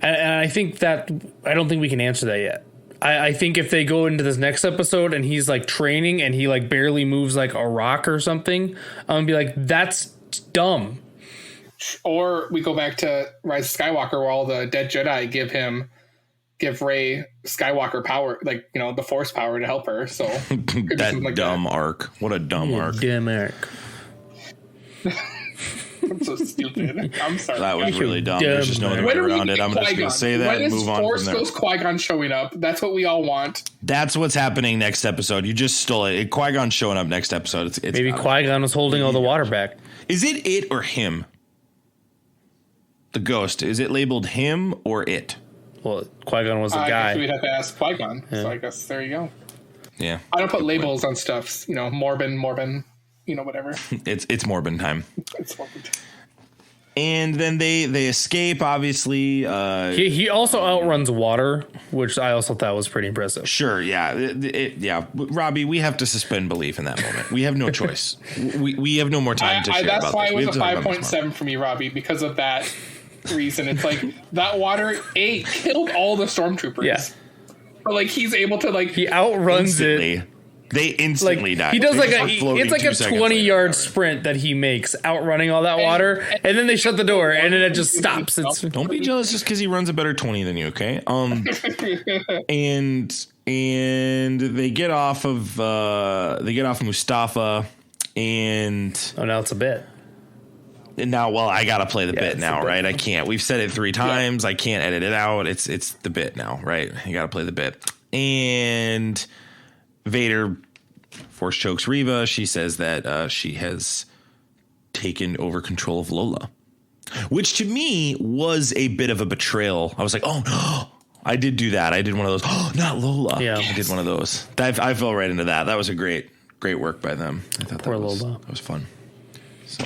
and I think that I don't think we can answer that yet. I think if they go into this next episode and he's like training and he like barely moves like a rock or something, I'm gonna be like, that's dumb. Or we go back to Rise of Skywalker where all the dead Jedi give Rey Skywalker power, like, you know, the Force power to help her. So that like dumb arc. What a dumb arc. Dumb arc. I'm so stupid. I'm sorry. That was really dumb. There's just no other way around it. I'm just going to say that and move on from there. Force goes Qui-Gon showing up. That's what we all want. That's what's happening next episode. You just stole it. Qui-Gon showing up next episode. It's maybe Qui-Gon was holding all the water back. Is it or him? The ghost. Is it labeled him or it? Well, Qui-Gon was the guy. I guess we'd have to ask Qui-Gon. Yeah. So I guess there you go. Yeah. I don't put labels on stuff. You know, Morbin, you know, whatever. It's Morbin time. It's Morbin time. And then they escape, obviously. He also outruns water, which I also thought was pretty impressive. Sure, yeah. Yeah. Robbie, we have to suspend belief in that moment. We have no choice. we have no more time to share about this. That's why it was a 5.7 for me, Robbie, because of that reason. It's like that water killed all the stormtroopers. Yeah. But like he's able to like he outruns it. They instantly die. He does it's like a 20-yard sprint that he makes, outrunning all that water, and then they shut the door, and then it just stops. Don't be jealous just because he runs a better 20 than you, okay? And they get off of Mustafa, and now it's a bit. Now, well, I gotta play the bit now, right? I can't. We've said it 3 times. Yeah. I can't edit it out. It's the bit now, right? You gotta play the bit. And Vader force chokes Reva. She says that she has taken over control of Lola, which to me was a bit of a betrayal. I was like, oh no, I did do that. I did one of those. Oh, not Lola. Yeah, I did one of those. I fell right into that. That was a great work by them. I thought that was fun. So,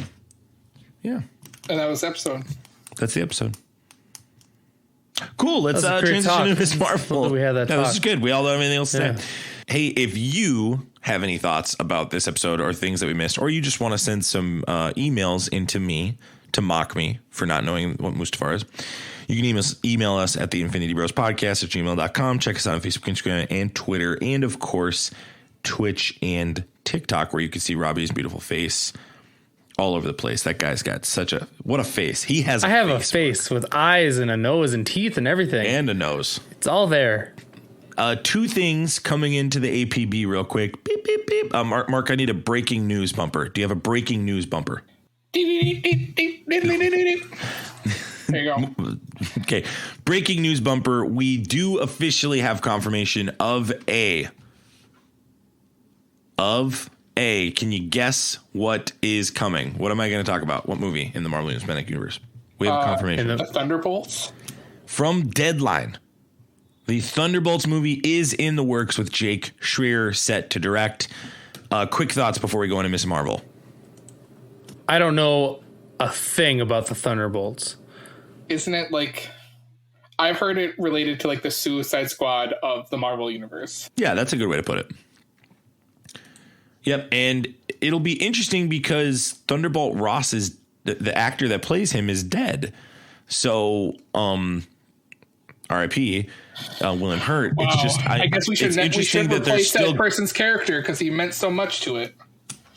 yeah. And that was the episode. That's the episode. Cool. Let's transition to Miss Marvel. We had that. This is good. We all don't have anything else to say. Hey, if you have any thoughts about this episode or things that we missed, or you just want to send some emails into me to mock me for not knowing what Mustafar is, you can email us at the Infinity Bros Podcast at gmail.com. Check us out on Facebook, Instagram, and Twitter. And, of course, Twitch and TikTok, where you can see Robbie's beautiful face all over the place. That guy's got what a face. He has I have a face with eyes and a nose and teeth and everything. And a nose. It's all there. 2 things coming into the APB real quick. Beep, beep, beep. Mark, I need a breaking news bumper. Do you have a breaking news bumper? There you go. Okay. Breaking news bumper. We do officially have confirmation of A. Can you guess what is coming? What am I going to talk about? What movie in the Marvel Cinematic Universe? We have confirmation. The Thunderbolts? From Deadline. The Thunderbolts movie is in the works with Jake Schreier set to direct. Quick thoughts before we go into Miss Marvel. I don't know a thing about the Thunderbolts. Isn't it like... I've heard it related to like the Suicide Squad of the Marvel Universe. Yeah, that's a good way to put it. Yep, and it'll be interesting because Thunderbolt Ross is the actor that plays him is dead. So, R.I.P. William Hurt. Wow. It's just I guess we should replace that person's character because he meant so much to it.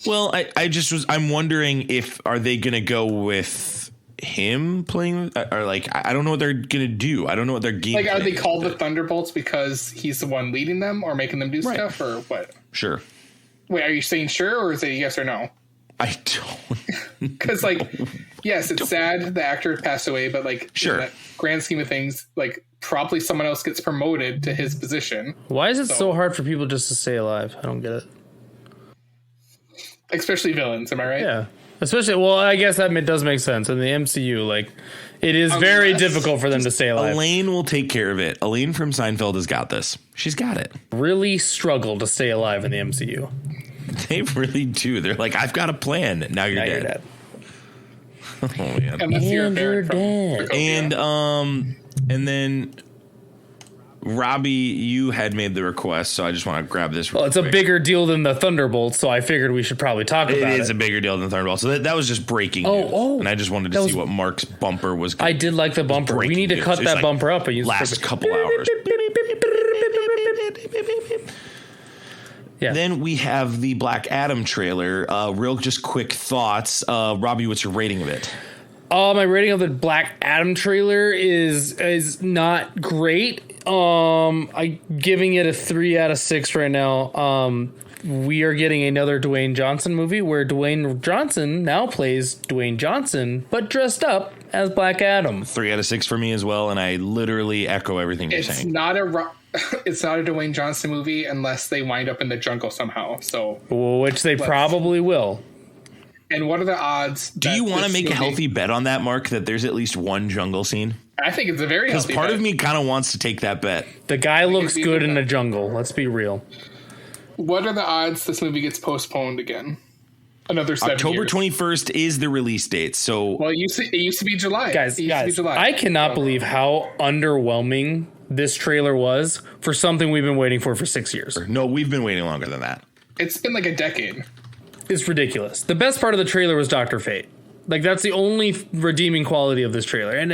Well, I'm wondering are they going to go with him playing, or like, I don't know what they're going to do. I don't know what their game. Like, are they called the Thunderbolts because he's the one leading them or making them do stuff, or what? Sure. Wait, are you saying sure, or is it yes or no? I don't. Because, like, yes, it's sad the actor passed away, but, like, sure. In that grand scheme of things, like, probably someone else gets promoted to his position. Why is it so hard for people just to stay alive? I don't get it. Especially villains, am I right? Yeah. Especially, well, I guess that does make sense. In the MCU, like, it is very difficult for them to stay alive. Elaine will take care of it. Elaine from Seinfeld has got this. She's got it. Really struggle to stay alive in the MCU. They really do. They're like, I've got a plan. Now you're dead. Oh, man. Unless you're dead. And then Robbie, you had made the request, so I just want to grab this. Well, it's quick. A bigger deal than the Thunderbolts, so I figured we should probably talk about it. It is a bigger deal than the Thunderbolts. So that was just breaking news. And I just wanted to see what Mark's bumper was. I did like the bumper. We need to cut that like bumper up. And last couple hours. Yeah. Then we have the Black Adam trailer. Real just quick thoughts. Robbie, what's your rating of it? My rating of the Black Adam trailer is not great. I'm giving it a 3 out of 6 right now. We are getting another Dwayne Johnson movie where Dwayne Johnson now plays Dwayne Johnson, but dressed up as Black Adam. 3 out of 6 for me as well, and I literally echo everything you're saying. It's not a Dwayne Johnson movie unless they wind up in the jungle somehow. So, which they probably will. And what are the odds? Do you want to make a healthy bet on that, Mark, that there's at least one jungle scene? I think it's a very healthy bet. Because part of me kind of wants to take that bet. The guy looks good in the jungle. Let's be real. What are the odds this movie gets postponed again? Another 7 October years. 21st is the release date. So, well, it used to be July. Guys, I cannot believe how underwhelming this trailer was for something we've been waiting for 6 years. No, we've been waiting longer than that. It's been like a decade. It's ridiculous. The best part of the trailer was Dr. Fate. Like, that's the only redeeming quality of this trailer. And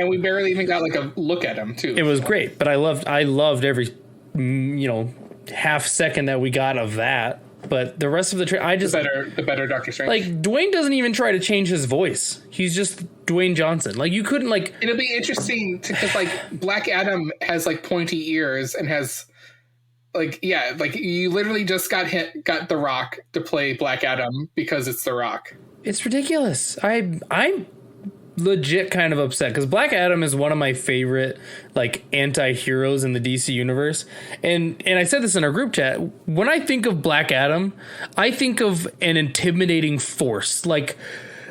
we barely even got like a look at him too. It was great, but I loved every half second that we got of that. But the rest of the trailer, the better Doctor Strange. Like, Dwayne doesn't even try to change his voice. He's just Dwayne Johnson. Like, you couldn't like. It'll be interesting because like Black Adam has like pointy ears and has like you literally just got The Rock to play Black Adam because it's The Rock. It's ridiculous. I'm legit kind of upset because Black Adam is one of my favorite like anti-heroes in the DC universe, and I said this in our group chat. When I think of Black Adam, I think of an intimidating force, like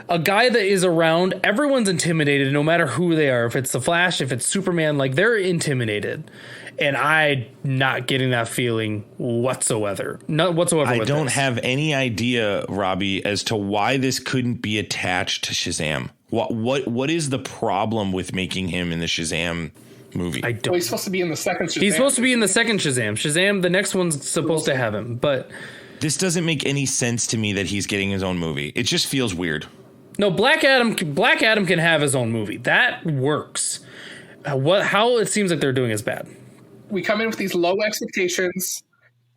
a guy that is around. Everyone's intimidated, no matter who they are. If it's the Flash, if it's Superman, like they're intimidated. And I'm not getting that feeling whatsoever. Not whatsoever. I don't have any idea, Robbie, as to why this couldn't be attached to Shazam. What is the problem with making him in the Shazam movie? I don't. Well, he's supposed to be in the second Shazam. He's supposed to be in the second Shazam. Shazam, the next one's supposed to have him, but this doesn't make any sense to me that he's getting his own movie. It just feels weird. No, Black Adam can have his own movie. That works. How it seems like they're doing is bad. We come in with these low expectations,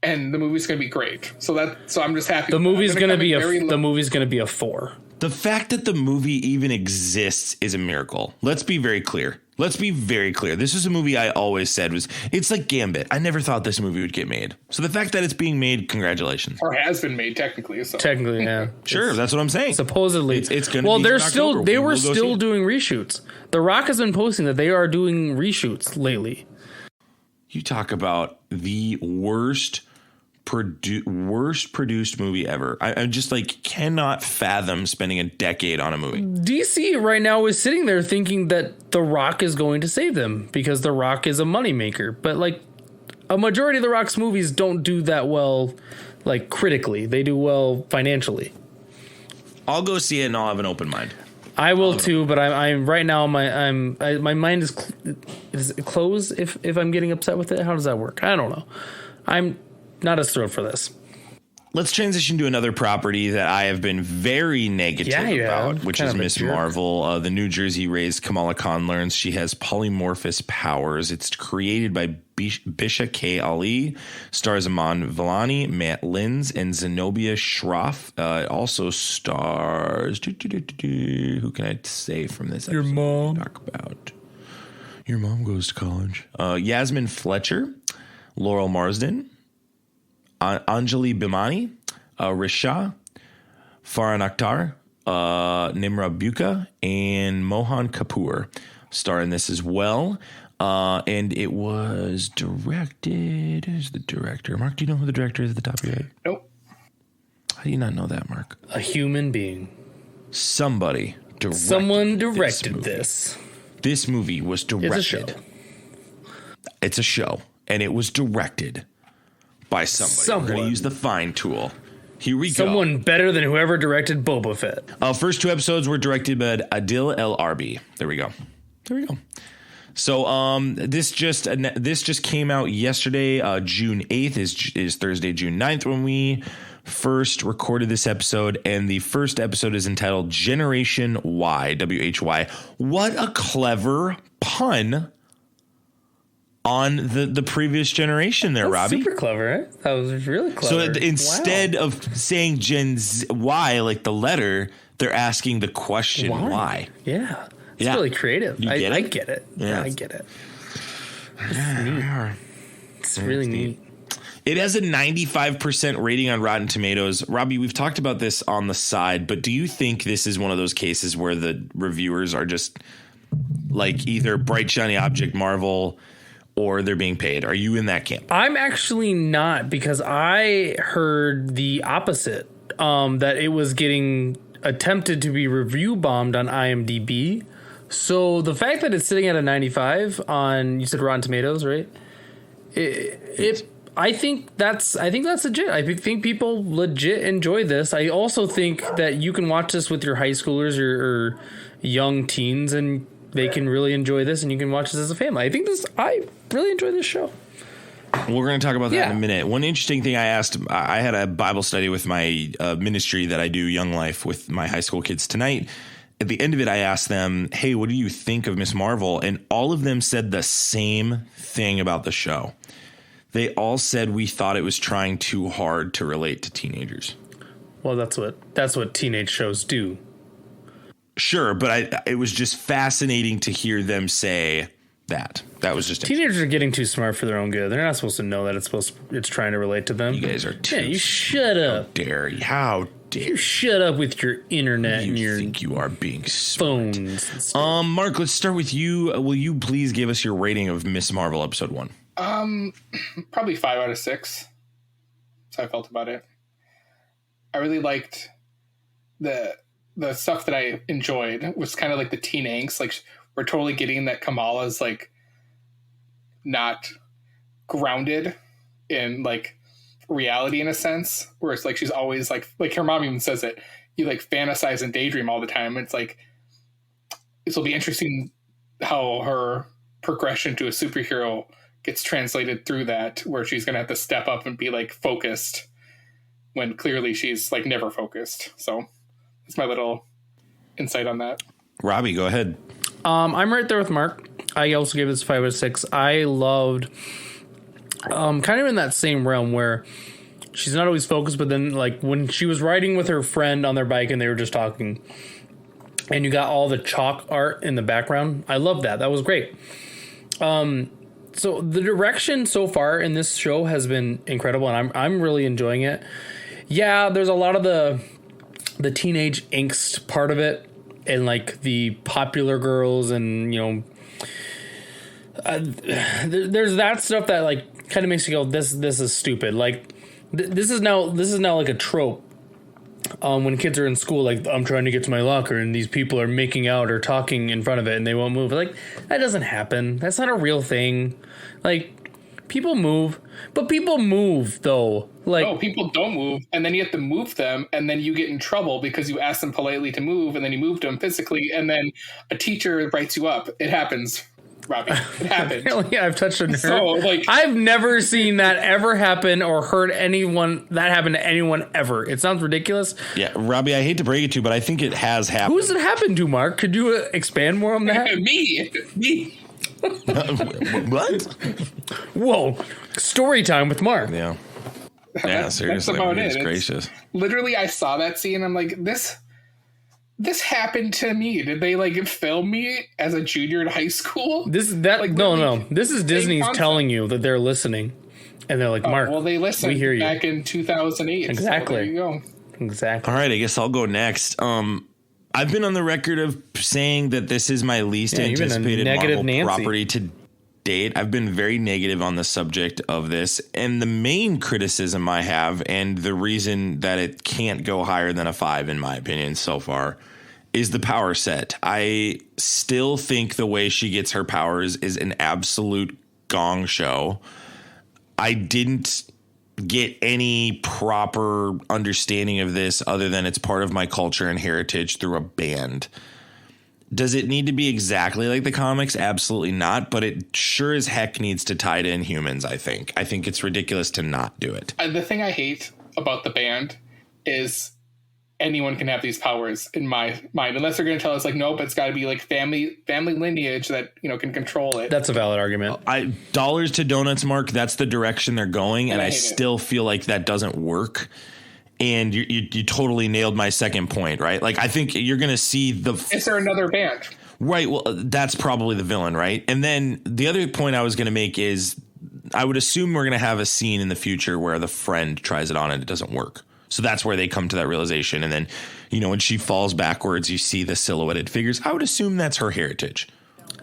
and the movie's going to be great. So I'm just happy. The movie's going to be a 4. The fact that the movie even exists is a miracle. Let's be very clear. This is a movie I always said it's like Gambit. I never thought this movie would get made. So the fact that it's being made, congratulations. Or has been made technically. So. Technically, yeah. Sure, that's what I'm saying. Supposedly, it's going to be. Well, they were still doing reshoots. The Rock has been posting that they are doing reshoots lately. You talk about the worst produced movie ever. I just like cannot fathom spending a decade on a movie. DC right now is sitting there thinking that The Rock is going to save them because The Rock is a moneymaker. But like a majority of The Rock's movies don't do that well, like critically. They do well financially. I'll go see it and I'll have an open mind. I will too, but I'm right now. My mind is closed. If I'm getting upset with it, how does that work? I don't know. I'm not as thrilled for this. Let's transition to another property that I have been very negative about, which is Miss Marvel. The New Jersey-raised Kamala Khan learns she has polymorphous powers. It's created by Bisha K. Ali, stars Aman Vellani, Matt Linz, and Zenobia Shroff. It also stars... Who can I say from this episode? Your mom. Talk about. Your mom goes to college. Yasmin Fletcher, Laurel Marsden, Anjali Bhimani, Risha, Farhan Akhtar, Nimra Buka, and Mohan Kapoor star in this as well. And it was directed. Who's the director? Mark, do you know who the director is at the top of your head? Nope. How do you not know that, Mark? A human being. Someone directed this. This movie was directed. It's a show. It's a show, and it was directed by somebody. We're going to use the fine tool. Here we go. Someone better than whoever directed Boba Fett. First 2 episodes were directed by Adil El Arbi. There we go. So this just came out yesterday. June 8th is Thursday, June 9th when we first recorded this episode, and the first episode is entitled Generation Y, WHY. What a clever pun on the previous generation there, Robbie. Super clever, eh? That was really clever. So instead of saying Gen Y, like the letter, they're asking the question why. Yeah. It's really creative. I get it. Yeah. I get it. It's neat. It's really neat. It has a 95% rating on Rotten Tomatoes. Robbie, we've talked about this on the side, but do you think this is one of those cases where the reviewers are just like either bright, shiny object Marvel or they're being paid? Are you in that camp? I'm actually not, because I heard the opposite, that it was getting attempted to be review bombed on IMDb. So the fact that it's sitting at a 95 on, you said Rotten Tomatoes, right? I think that's legit. I think people legit enjoy this. I also think that you can watch this with your high schoolers or young teens, and they can really enjoy this, and you can watch this as a family. I really enjoy this show. We're going to talk about that in a minute. One interesting thing I had a Bible study with my ministry that I do, Young Life, with my high school kids tonight. At the end of it, I asked them, hey, what do you think of Miss Marvel? And all of them said the same thing about the show. They all said we thought it was trying too hard to relate to teenagers. Well, that's what teenage shows do. Sure, but it was just fascinating to hear them say that. That was just teenagers are getting too smart for their own good. They're not supposed to know that it's trying to relate to them. You guys are too. Yeah, you shut up. How dare you? How dare you? Shut up with your internet and your think you are being smart. Phones. Mark, let's start with you. Will you please give us your rating of Miss Marvel episode 1? Probably 5 out of 6. That's how I felt about it. I really liked the stuff that I enjoyed was kind of like the teen angst. Like, we're totally getting that Kamala's like not grounded in like reality in a sense, where it's like she's always like her mom even says it, you like fantasize and daydream all the time. It's like, this will be interesting how her progression to a superhero gets translated through that, where she's gonna have to step up and be like focused when clearly she's like never focused. So that's my little insight on that. Robbie, go ahead. I'm right there with Mark. I also gave this 5 out of 6. I loved kind of in that same realm where she's not always focused, but then like when she was riding with her friend on their bike and they were just talking and you got all the chalk art in the background. I love that. That was great. So the direction so far in this show has been incredible, and I'm really enjoying it. Yeah, there's a lot of the teenage angst part of it, and like the popular girls, and you know, there's that stuff that like kind of makes you go, this is stupid. Like this is now like a trope. When kids are in school, like, I'm trying to get to my locker and these people are making out or talking in front of it and they won't move. Like, that doesn't happen. That's not a real thing. Like, people move, but people move though. Like, no, people don't move, and then you have to move them, and then you get in trouble because you ask them politely to move, and then you moved them physically, and then a teacher writes you up. It happens. Robbie. It happened. Apparently, I've touched a nerve. So, like, I've never seen that ever happen or heard anyone that happen to anyone ever. It sounds ridiculous. Yeah, Robbie, I hate to break it to you, but I think it has happened. Who's it happened to, Mark? Could you expand more on that? me. What? Whoa. Story time with Mark. Yeah. Yeah, seriously. That's about Goodness it. gracious. Literally, I saw that scene. I'm like, this happened to me. Did they like film me as a junior in high school? No. This is Disney's telling you that they're listening. And they're like, Mark, well, they listened we hear you. back in 2008. Exactly. So there you go. Exactly. All right, I guess I'll go next. I've been on the record of saying that this is my least anticipated Marvel property to date. I've been very negative on the subject of this, and the main criticism I have, and the reason that it can't go higher than a 5 in my opinion so far, is the power set. I still think the way she gets her powers is an absolute gong show. I didn't get any proper understanding of this other than it's part of my culture and heritage through a band. Does it need to be exactly like the comics? Absolutely not. But it sure as heck needs to tie to Inhumans, I think. I think it's ridiculous to not do it. The thing I hate about the band is anyone can have these powers in my mind, unless they're going to tell us like, nope, it's got to be like family lineage that, you know, can control it. That's a valid argument. Dollars to donuts, Mark. That's the direction they're going. And I still feel like that doesn't work. And you totally nailed my second point, right? Like, I think you're going to see Is there another band? Right. Well, that's probably the villain, right? And then the other point I was going to make is I would assume we're going to have a scene in the future where the friend tries it on and it doesn't work. So that's where they come to that realization. And then, you know, when she falls backwards, you see the silhouetted figures. I would assume that's her heritage.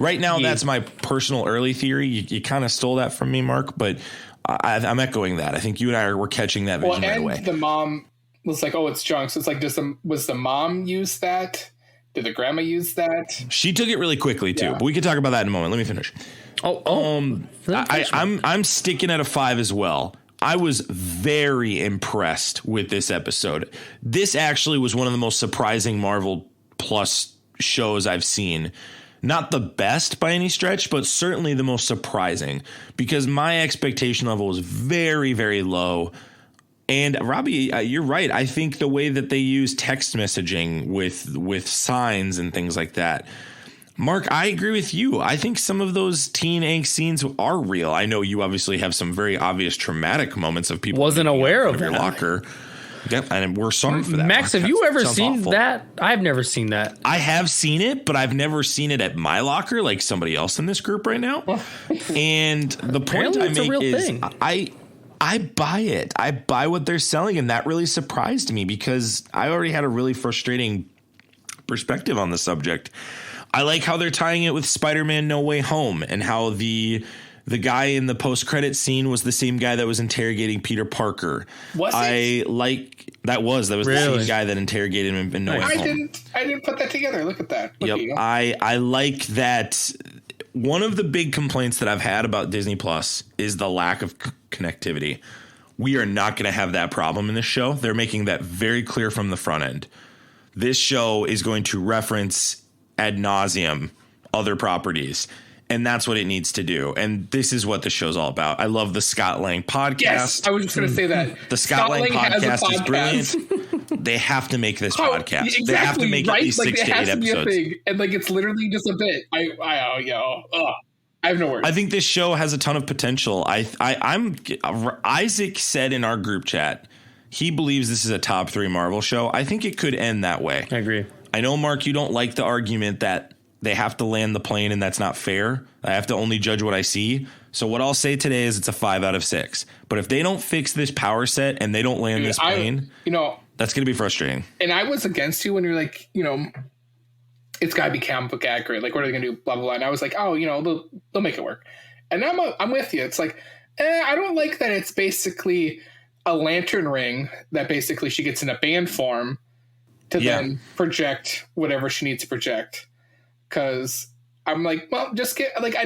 Right now, that's my personal early theory. You kind of stole that from me, Mark, but I'm echoing that. I think you and I were catching that vision right away. The mom was like, oh, it's junk. So it's like, was the mom use that? Did the grandma use that? She took it really quickly, too. Yeah. But we can talk about that in a moment. Let me finish. I'm sticking at a 5 as well. I was very impressed with this episode. This actually was one of the most surprising Marvel Plus shows I've seen. Not the best by any stretch, but certainly the most surprising, because my expectation level was very, very low. And Robbie, you're right. I think the way that they use text messaging with signs and things like that. Mark, I agree with you. I think some of those teen angst scenes are real. I know you obviously have some very obvious traumatic moments of people wasn't aware of your locker. Yep, and we're sorry for that. Max, Mark. have you ever seen awful. that? I've never seen that. I have seen it, but I've never seen it at my locker like somebody else in this group right now. And the point I make is I buy it. I buy what they're selling, and that really surprised me because I already had a really frustrating perspective on the subject. I like how they're tying it with Spider-Man No Way Home and how the guy in the post-credit scene was the same guy that was interrogating Peter Parker. Was it? That was really? The same guy that interrogated him in No Way Home. I didn't put that together. Look at that. Yep. I like that. One of the big complaints that I've had about Disney Plus is the lack of connectivity. We are not going to have that problem in this show. They're making that very clear from the front end. This show is going to reference ad nauseum other properties, and that's what it needs to do. And this is what the show's all about. I love the Scott Lang podcast. Yes, I was just going to say that. The Scott Lang podcast is brilliant. They have to make this podcast. Exactly, they have to make at least 6 to 8 episodes. And like it's literally just a bit. I have no words. I think this show has a ton of potential. Isaac said in our group chat he believes this is a top 3 Marvel show. I think it could end that way. I agree. I know, Mark, you don't like the argument that they have to land the plane and that's not fair. I have to only judge what I see. So what I'll say today is it's a 5 out of 6. But if they don't fix this power set and they don't land this plane, that's going to be frustrating. And I was against you when you're like, it's got to be comic book accurate. Like, what are they going to do? Blah, blah, blah. And I was like, they'll make it work. And now I'm with you. It's like, I don't like that it's basically a lantern ring that basically she gets in a band form to then project whatever she needs to project. Because I'm like, well, just get like, I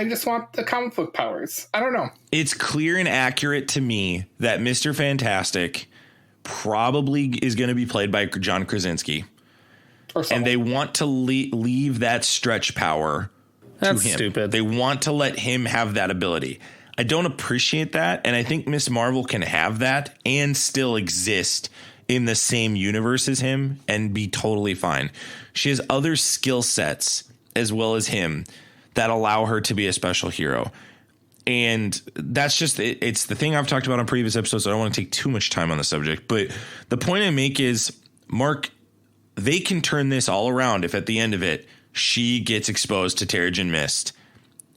just want the comic book powers. I don't know. It's clear and accurate to me that Mr. Fantastic probably is going to be played by John Krasinski. And they want to leave that stretch power That's to him. stupid. They want to let him have that ability. I don't appreciate that, and I think Miss Marvel can have that and still exist in the same universe as him and be totally fine. She has other skill sets as well as him that allow her to be a special hero. And that's just, it's the thing I've talked about on previous episodes. So I don't want to take too much time on the subject, but the point I make is, Mark, they can turn this all around if at the end of it, she gets exposed to Terrigen Mist.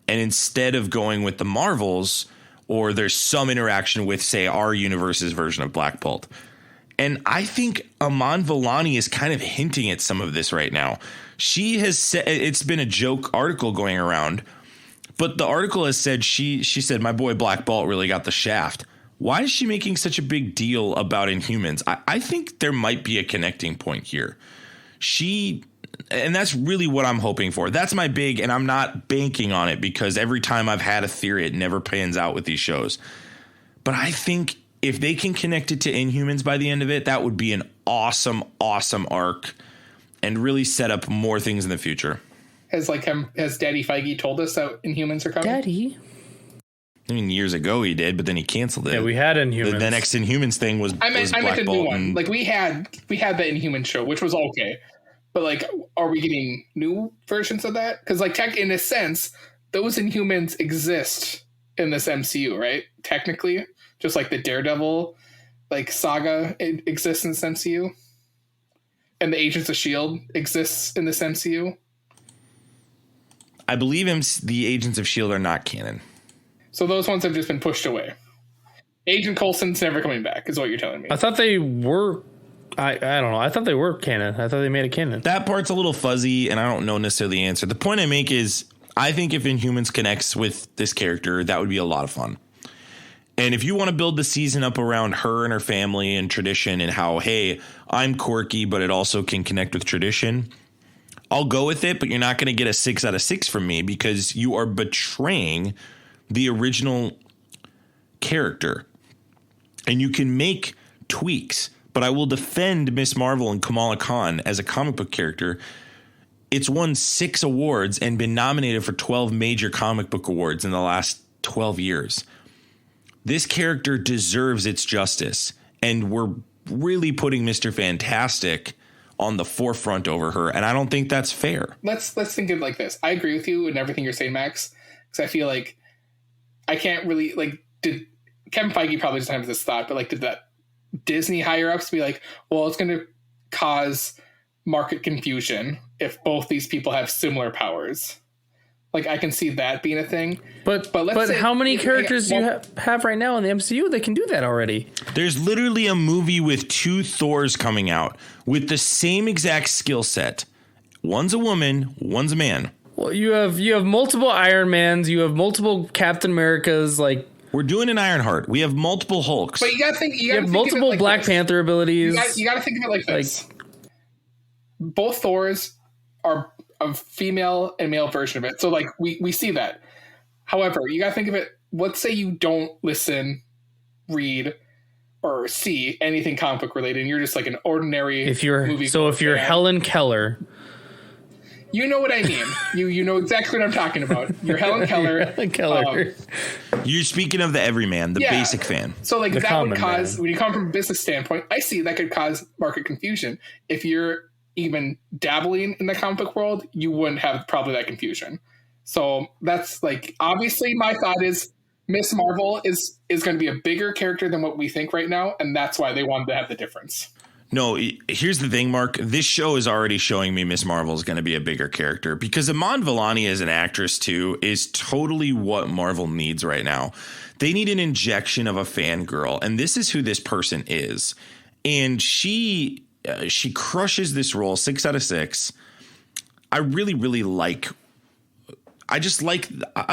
And instead of going with the Marvels, or there's some interaction with, say, our universe's version of Black Bolt. And I think Iman Vellani is kind of hinting at some of this right now. She has said, it's been a joke article going around, but the article has said, she said, my boy Black Bolt really got the shaft. Why is she making such a big deal about Inhumans? I think there might be a connecting point here. And that's really what I'm hoping for. That's my big, and I'm not banking on it because every time I've had a theory, it never pans out with these shows. But I think if they can connect it to Inhumans by the end of it, that would be an awesome, awesome arc and really set up more things in the future. Has Daddy Feige told us that Inhumans are coming? Daddy? I mean, years ago he did, but then he canceled it. Yeah, we had Inhumans. The next Inhumans thing was I meant a new one. Like we had the Inhuman show, which was okay. But like, are we getting new versions of that? Because like, in a sense, those Inhumans exist in this MCU, right? Technically, just like the Daredevil like saga exists in this MCU, and the Agents of S.H.I.E.L.D. exists in this MCU. I believe the Agents of S.H.I.E.L.D. are not canon. So those ones have just been pushed away. Agent Coulson's never coming back, is what you're telling me. I thought they were. I don't know. I thought they were canon. I thought they made a canon. That part's a little fuzzy, and I don't know necessarily the answer. The point I make is, I think if Inhumans connects with this character, that would be a lot of fun. And if you want to build the season up around her and her family and tradition and how, hey, I'm quirky, but it also can connect with tradition, I'll go with it, but you're not going to get a 6 out of 6 from me because you are betraying the original character. And you can make tweaks, but I will defend Miss Marvel and Kamala Khan as a comic book character. It's won 6 awards and been nominated for 12 major comic book awards in the last 12 years. This character deserves its justice, and we're really putting Mr. Fantastic on the forefront over her, and I don't think that's fair. Let's think of it like this. I agree with you in everything you're saying, Max, because I feel like I can't really, like, did Kevin Feige probably doesn't have this thought, but like, did that Disney higher ups be like, well, it's going to cause market confusion if both these people have similar powers? Like, I can see that being a thing. But how many characters do you have right now in the MCU that can do that already? There's literally a movie with 2 Thors coming out with the same exact skill set. One's a woman, one's a man. Well, you have multiple Iron Mans, you have multiple Captain Americas, like, we're doing an Ironheart. We have multiple Hulks. But you gotta think. You have multiple like Black Panther abilities. You gotta think of it like this. Both Thors are a female and male version of it. So like we see that. However, you gotta think of it. Let's say you don't listen, read, or see anything comic book related, and you're just like an ordinary movie. So if you're Helen Keller. You know what I mean. You know exactly what I'm talking about. You're Helen Keller. Helen Keller. You're speaking of the everyman, the basic fan. So like that would cause, when you come from a business standpoint, I see that could cause market confusion. If you're even dabbling in the comic book world, you wouldn't have probably that confusion. So that's like, obviously my thought is Miss Marvel is going to be a bigger character than what we think right now. And that's why they wanted to have the difference. No, here's the thing, Mark. This show is already showing me Miss Marvel is going to be a bigger character because Iman Vellani as an actress, too, is totally what Marvel needs right now. They need an injection of a fangirl, and this is who this person is. And she crushes this role, 6 out of 6. I really, really like. I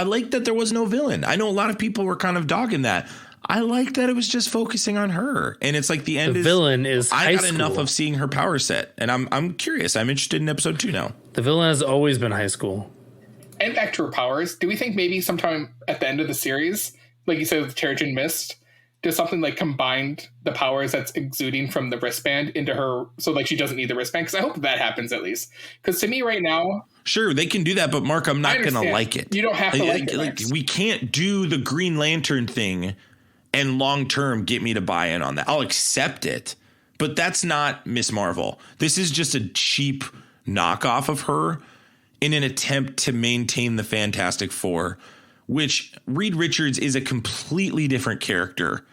like that there was no villain. I know a lot of people were kind of dogging that. I like that it was just focusing on her, and it's like the end. The villain is I got enough of seeing her power set, and I'm curious. I'm interested in episode 2 now. The villain has always been high school. And back to her powers. Do we think maybe sometime at the end of the series, like you said with Terrigen Mist, does something like combined the powers that's exuding from the wristband into her, so like she doesn't need the wristband? Because I hope that happens at least. Because to me right now, sure, they can do that, but Mark, I'm not gonna like it. You don't have to like it. Like we can't do the Green Lantern thing and long term get me to buy in on that. I'll accept it, but that's not Miss Marvel. This is just a cheap knockoff of her in an attempt to maintain the Fantastic Four, which Reed Richards is a completely different character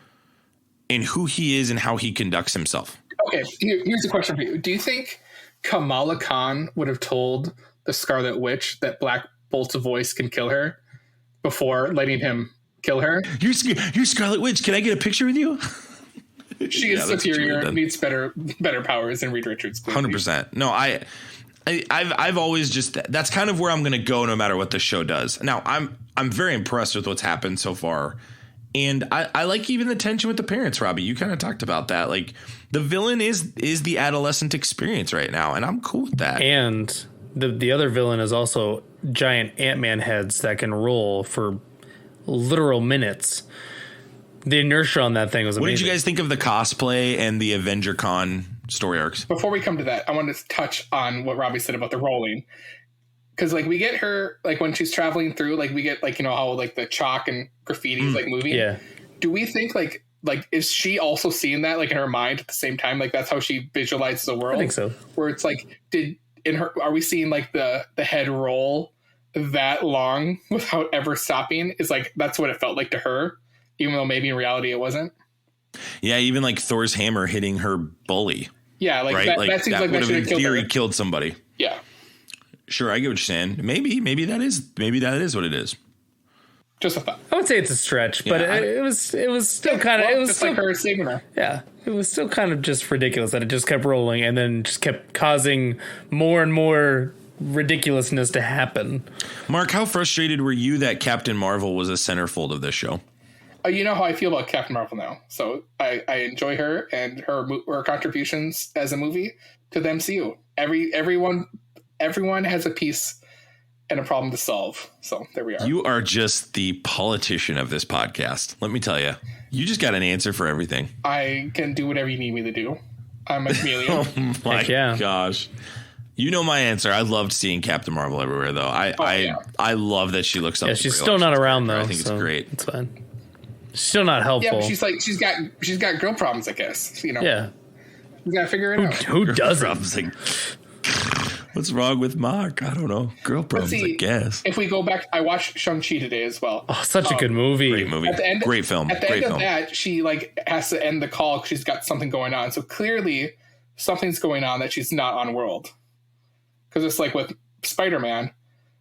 in who he is and how he conducts himself. Okay, here's a question for you. Do you think Kamala Khan would have told the Scarlet Witch that Black Bolt's voice can kill her before letting him kill her? You're Scarlet Witch. Can I get a picture with you? She is superior, needs better powers than Reed Richards. 100%. No, I've always just, that's kind of where I'm going to go no matter what the show does. Now, I'm very impressed with what's happened so far. And I like even the tension with the parents, Robbie. You kind of talked about that. Like, the villain is the adolescent experience right now, and I'm cool with that. And the other villain is also giant Ant-Man heads that can roll for literal minutes. The inertia on that thing was amazing. What did you guys think of the cosplay and the Avenger Con story arcs? Before we come to that, I want to touch on what Robbie said about the rolling. Because, like, we get her, like, when she's traveling through, like, we get, like, you know, how, like, the chalk and graffiti is, like, moving. Yeah. Do we think, like, is she also seeing that, like, in her mind at the same time? Like, that's how she visualizes the world? I think so. Where it's, like, are we seeing, like, the head roll that long without ever stopping? Is, like, that's what it felt like to her, even though maybe in reality it wasn't? Yeah, even, like, Thor's hammer hitting her bully. Yeah, like, right? that seems like would that have in theory killed somebody. Yeah. Sure, I get what you're saying. Maybe that is what it is. Just a thought. I would say it's a stretch, but it was still kind of, it was just still, like her saving her. Yeah, it was still kind of just ridiculous that it just kept rolling and then just kept causing more and more ridiculousness to happen. Mark, how frustrated were you that Captain Marvel was a centerfold of this show? You know how I feel about Captain Marvel now. So I enjoy her and her contributions as a movie to the MCU. Everyone has a piece and a problem to solve. So there we are. You are just the politician of this podcast. Let me tell you, you just got an answer for everything. I can do whatever you need me to do. I'm a chameleon. Oh my gosh. You know my answer. I loved seeing Captain Marvel everywhere, though. I love that she looks up. Yeah, she's still not around though. I think it's great. It's fine. She's still not helpful. Yeah, but she's got girl problems, I guess. You know. Yeah. You gotta figure it out. Who doesn't? What's wrong with Mark? I don't know. Girl problems, I guess. If we go back, I watched Shang-Chi today as well. Oh, such a good movie. Great movie. Great film. At the end of that, she like has to end the call because she's got something going on. So clearly something's going on that she's not on world. Because it's like with Spider-Man,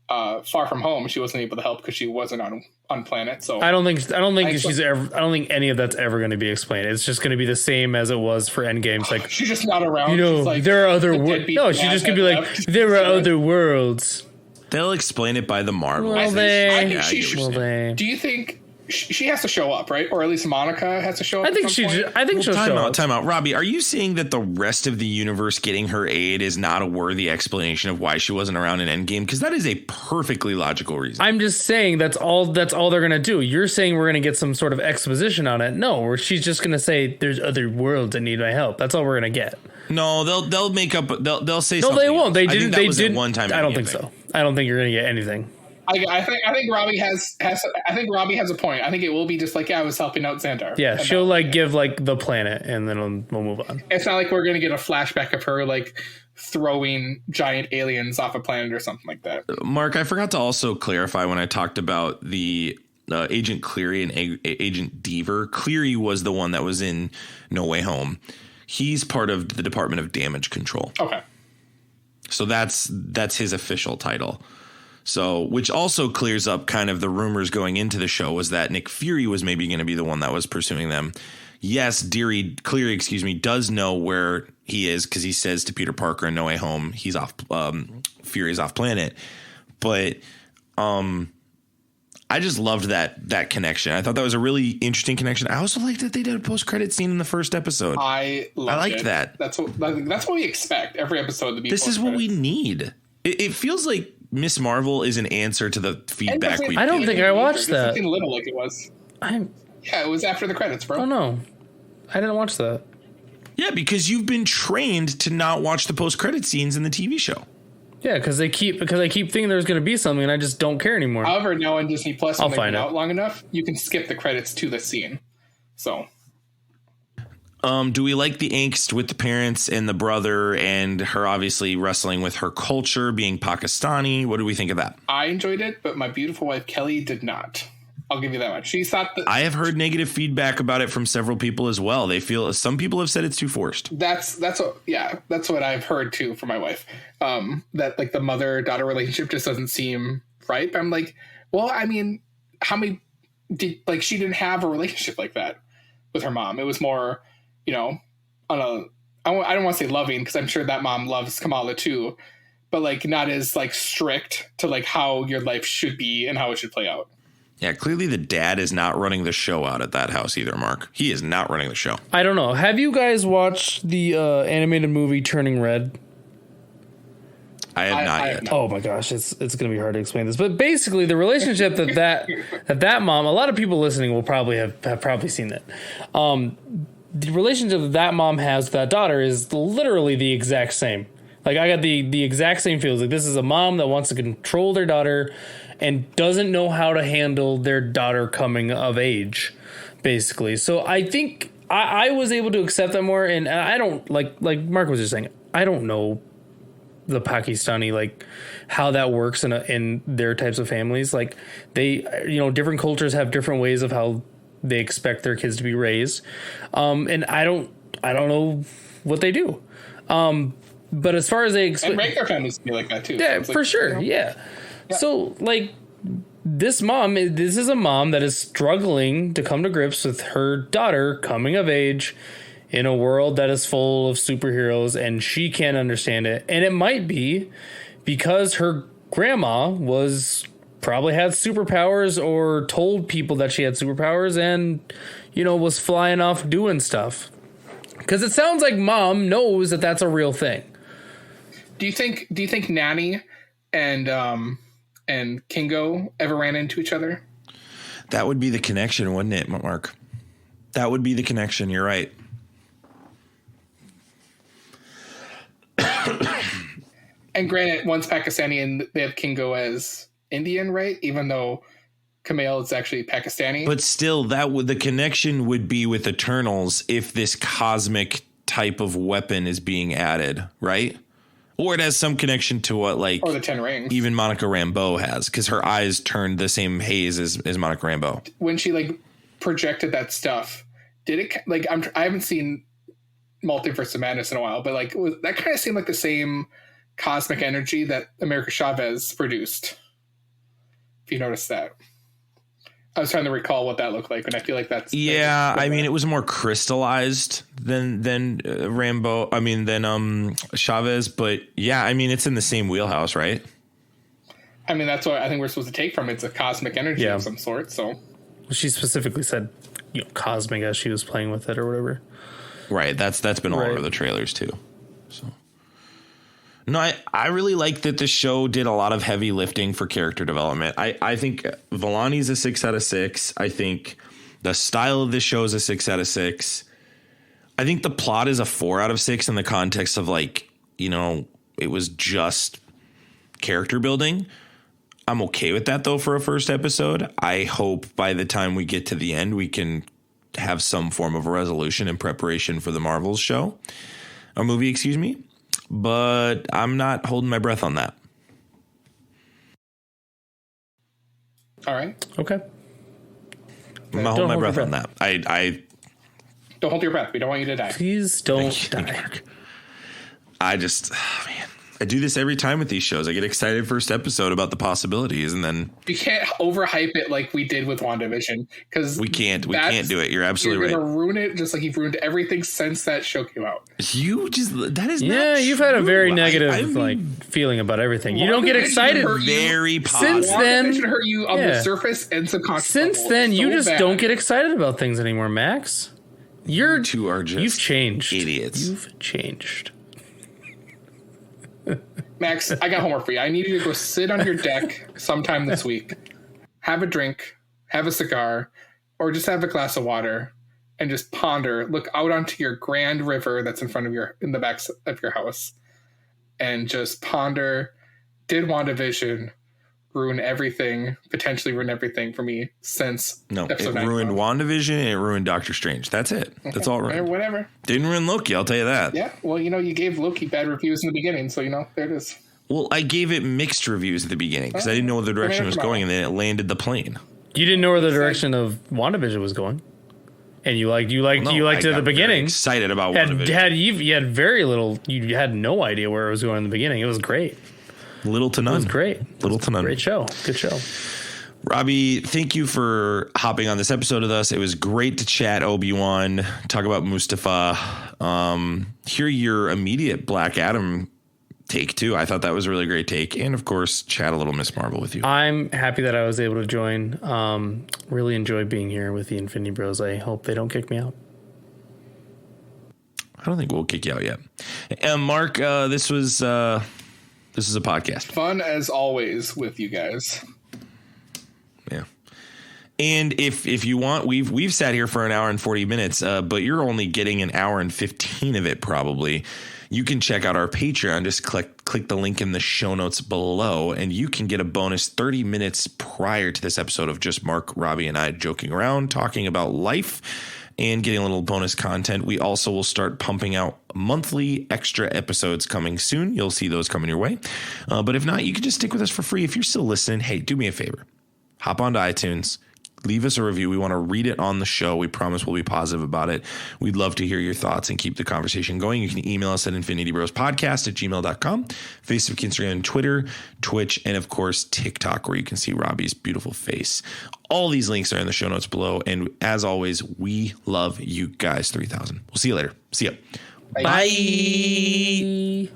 Far From Home, she wasn't able to help because she wasn't on planet. So I don't think any of that's ever going to be explained. It's just going to be the same as it was for Endgame. It's like she's just not around. You know, like, there are other worlds. No, she's just going to be like, there are other worlds. They'll explain it by the Marvel. Do you think she has to show up, right? Or at least Monica has to show up? I think she'll show up. Time out. Robbie, are you saying that the rest of the universe getting her aid is not a worthy explanation of why she wasn't around in Endgame? Because that is a perfectly logical reason. I'm just saying that's all they're going to do. You're saying we're going to get some sort of exposition on it. No, where she's just going to say there's other worlds that need my help. That's all we're going to get. No, they'll make up. They'll say no, something. No, they won't. They didn't. They did one time. I don't think so. I don't think you're going to get anything. I think Robbie has a point. I think it will be just like I was helping out Xandar. Yeah, she'll like give like the planet, and then we'll move on. It's not like we're gonna get a flashback of her like throwing giant aliens off a planet or something like that. Mark, I forgot to also clarify when I talked about the Agent Cleary and Agent Deaver. Cleary was the one that was in No Way Home. He's part of the Department of Damage Control. Okay, so that's his official title. So, which also clears up kind of the rumors going into the show was that Nick Fury was maybe going to be the one that was pursuing them. Yes, Cleary, does know where he is because he says to Peter Parker in No Way Home, he's off, Fury's off planet. But I just loved that connection. I thought that was a really interesting connection. I also liked that they did a post-credit scene in the first episode. I liked that. That's what we expect every episode to be. This is what we need. It feels like Miss Marvel is an answer to the feedback we. I don't think I watched that. Something little like it was. Yeah, it was after the credits, bro. Oh no, I didn't watch that. Yeah, because you've been trained to not watch the post-credit scenes in the TV show. Yeah, because I keep thinking there's going to be something, and I just don't care anymore. However, now on Disney Plus, when I'll they've find been it out long enough, you can skip the credits to the scene. So, do we like the angst with the parents and the brother and her obviously wrestling with her culture, being Pakistani? What do we think of that? I enjoyed it, but my beautiful wife Kelly did not. I'll give you that much. She thought that I have heard negative feedback about it from several people as well. They feel some people have said it's too forced. that's what I've heard too from my wife. That like the mother-daughter relationship just doesn't seem right. But I'm like, well, I mean, how many she didn't have a relationship like that with her mom. It was more, on a I don't want to say loving, because I'm sure that mom loves Kamala too, but like not as like strict to like how your life should be and how it should play out. Yeah, clearly the dad is not running the show out at that house either, Mark. He is not running the show. I don't know. Have you guys watched the animated movie Turning Red? I have not yet. Oh my gosh, it's going to be hard to explain this. But basically, the relationship that mom, a lot of people listening will probably have probably seen it. The relationship that mom has with that daughter is literally the exact same. Like, I got the exact same feels. Like, this is a mom that wants to control their daughter and doesn't know how to handle their daughter coming of age, basically. So I think I was able to accept that more. And I don't, like Mark was just saying, I don't know the Pakistani, like how that works in their types of families. Like, they, different cultures have different ways of how they expect their kids to be raised. And I don't know what they do. But as far as they and regular families can be like that too. Yeah, so for sure. Yeah. So like this is a mom that is struggling to come to grips with her daughter coming of age in a world that is full of superheroes, and she can't understand it. And it might be because her grandma probably had superpowers or told people that she had superpowers and, was flying off doing stuff. Because it sounds like mom knows that that's a real thing. Do you think Nanny and Kingo ever ran into each other? That would be the connection, wouldn't it, Mark? That would be the connection. You're right. And granted, one's Pakistani and they have Kingo as Indian, right? Even though Kumail is actually Pakistani. But still, the connection would be with Eternals if this cosmic type of weapon is being added, right? Or it has some connection to what, or the 10 Rings. Even Monica Rambeau has, because her eyes turned the same haze as Monica Rambeau. When she projected that stuff, did it I haven't seen Multiverse of Madness in a while, but that kind of seemed like the same cosmic energy that America Chavez produced. If you noticed that. I was trying to recall what that looked like, and I feel like that's... Yeah, I mean, it was more crystallized than Rambeau. I mean, than Chavez, but yeah, I mean, it's in the same wheelhouse, right? I mean, that's what I think we're supposed to take from it. It's a cosmic energy of some sort, so... She specifically said, cosmic as she was playing with it or whatever. Right, that's been all over the trailers, too. So... No, I really like that the show did a lot of heavy lifting for character development. I think Vellani's a 6 out of 6. I think the style of this show is a 6 out of 6. I think the plot is a 4 out of 6 in the context of it was just character building. I'm okay with that, though, for a first episode. I hope by the time we get to the end, we can have some form of a resolution in preparation for the Marvels show or movie, excuse me. But I'm not holding my breath on that. All right. Okay. I'm not holding my breath on that. I don't hold your breath. We don't want you to die. Please don't die. I do this every time with these shows. I get excited first episode about the possibilities, and then you can't overhype it like we did with WandaVision, because we can't do it. You're absolutely right. You're gonna ruin it, just like you've ruined everything since that show came out. You've had a very negative feeling about everything. You don't get excited. Very positive. Since then, WandaVision hurt you on the surface and subconscious. Since then, you just don't get excited about things anymore, Max. You two are just you've changed, idiots. You've changed. Max, I got homework for you. I need you to go sit on your deck sometime this week, have a drink, have a cigar, or just have a glass of water and just ponder, look out onto your grand river that's in the back of your house, and just ponder, did WandaVision potentially ruin everything for me since episode 9? It ruined WandaVision and it ruined Doctor Strange. That's it. Okay. That's all it ruined. Whatever. Didn't ruin Loki, I'll tell you that. Yeah, well, you gave Loki bad reviews in the beginning, so, there it is. Well, I gave it mixed reviews at the beginning because I didn't know where the direction was going, and then it landed the plane. You didn't know where the direction of WandaVision was going. And you liked it at the beginning. Excited about WandaVision. You had very little. You had no idea where it was going in the beginning. It was great. Little to none. It was great. Little to none. Great show. Good show. Robbie, thank you for hopping on this episode with us. It was great to chat Obi-Wan, talk about Mustafa, hear your immediate Black Adam take too. I thought that was a really great take, and of course chat a little Miss Marvel with you. I'm happy that I was able to join. Really enjoyed being here with the Infinity Bros. I hope they don't kick me out. I don't think we'll kick you out yet. Mark, this was a podcast. Fun as always with you guys. Yeah. And if you want, we've sat here for an hour and 40 minutes, but you're only getting an hour and 15 of it probably. You can check out our Patreon. Just click the link in the show notes below, and you can get a bonus 30 minutes prior to this episode of just Mark, Robbie, and I joking around, talking about life, and getting a little bonus content. We also will start pumping out monthly extra episodes coming soon. You'll see those coming your way. But if not, you can just stick with us for free. If you're still listening, hey, do me a favor. Hop onto iTunes. Leave us a review. We want to read it on the show. We promise we'll be positive about it. We'd love to hear your thoughts and keep the conversation going. You can email us at infinitybrospodcast@gmail.com, Facebook, Instagram, Twitter, Twitch, and of course, TikTok, where you can see Robbie's beautiful face. All these links are in the show notes below. And as always, we love you guys 3000. We'll see you later. See ya. Bye. Bye.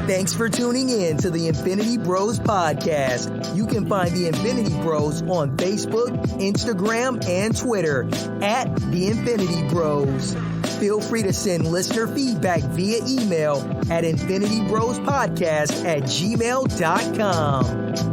Thanks for tuning in to the Infinity Bros podcast. You can find the Infinity Bros on Facebook, Instagram, and Twitter at the Infinity Bros. Feel free to send listener feedback via email at infinitybrospodcast@gmail.com.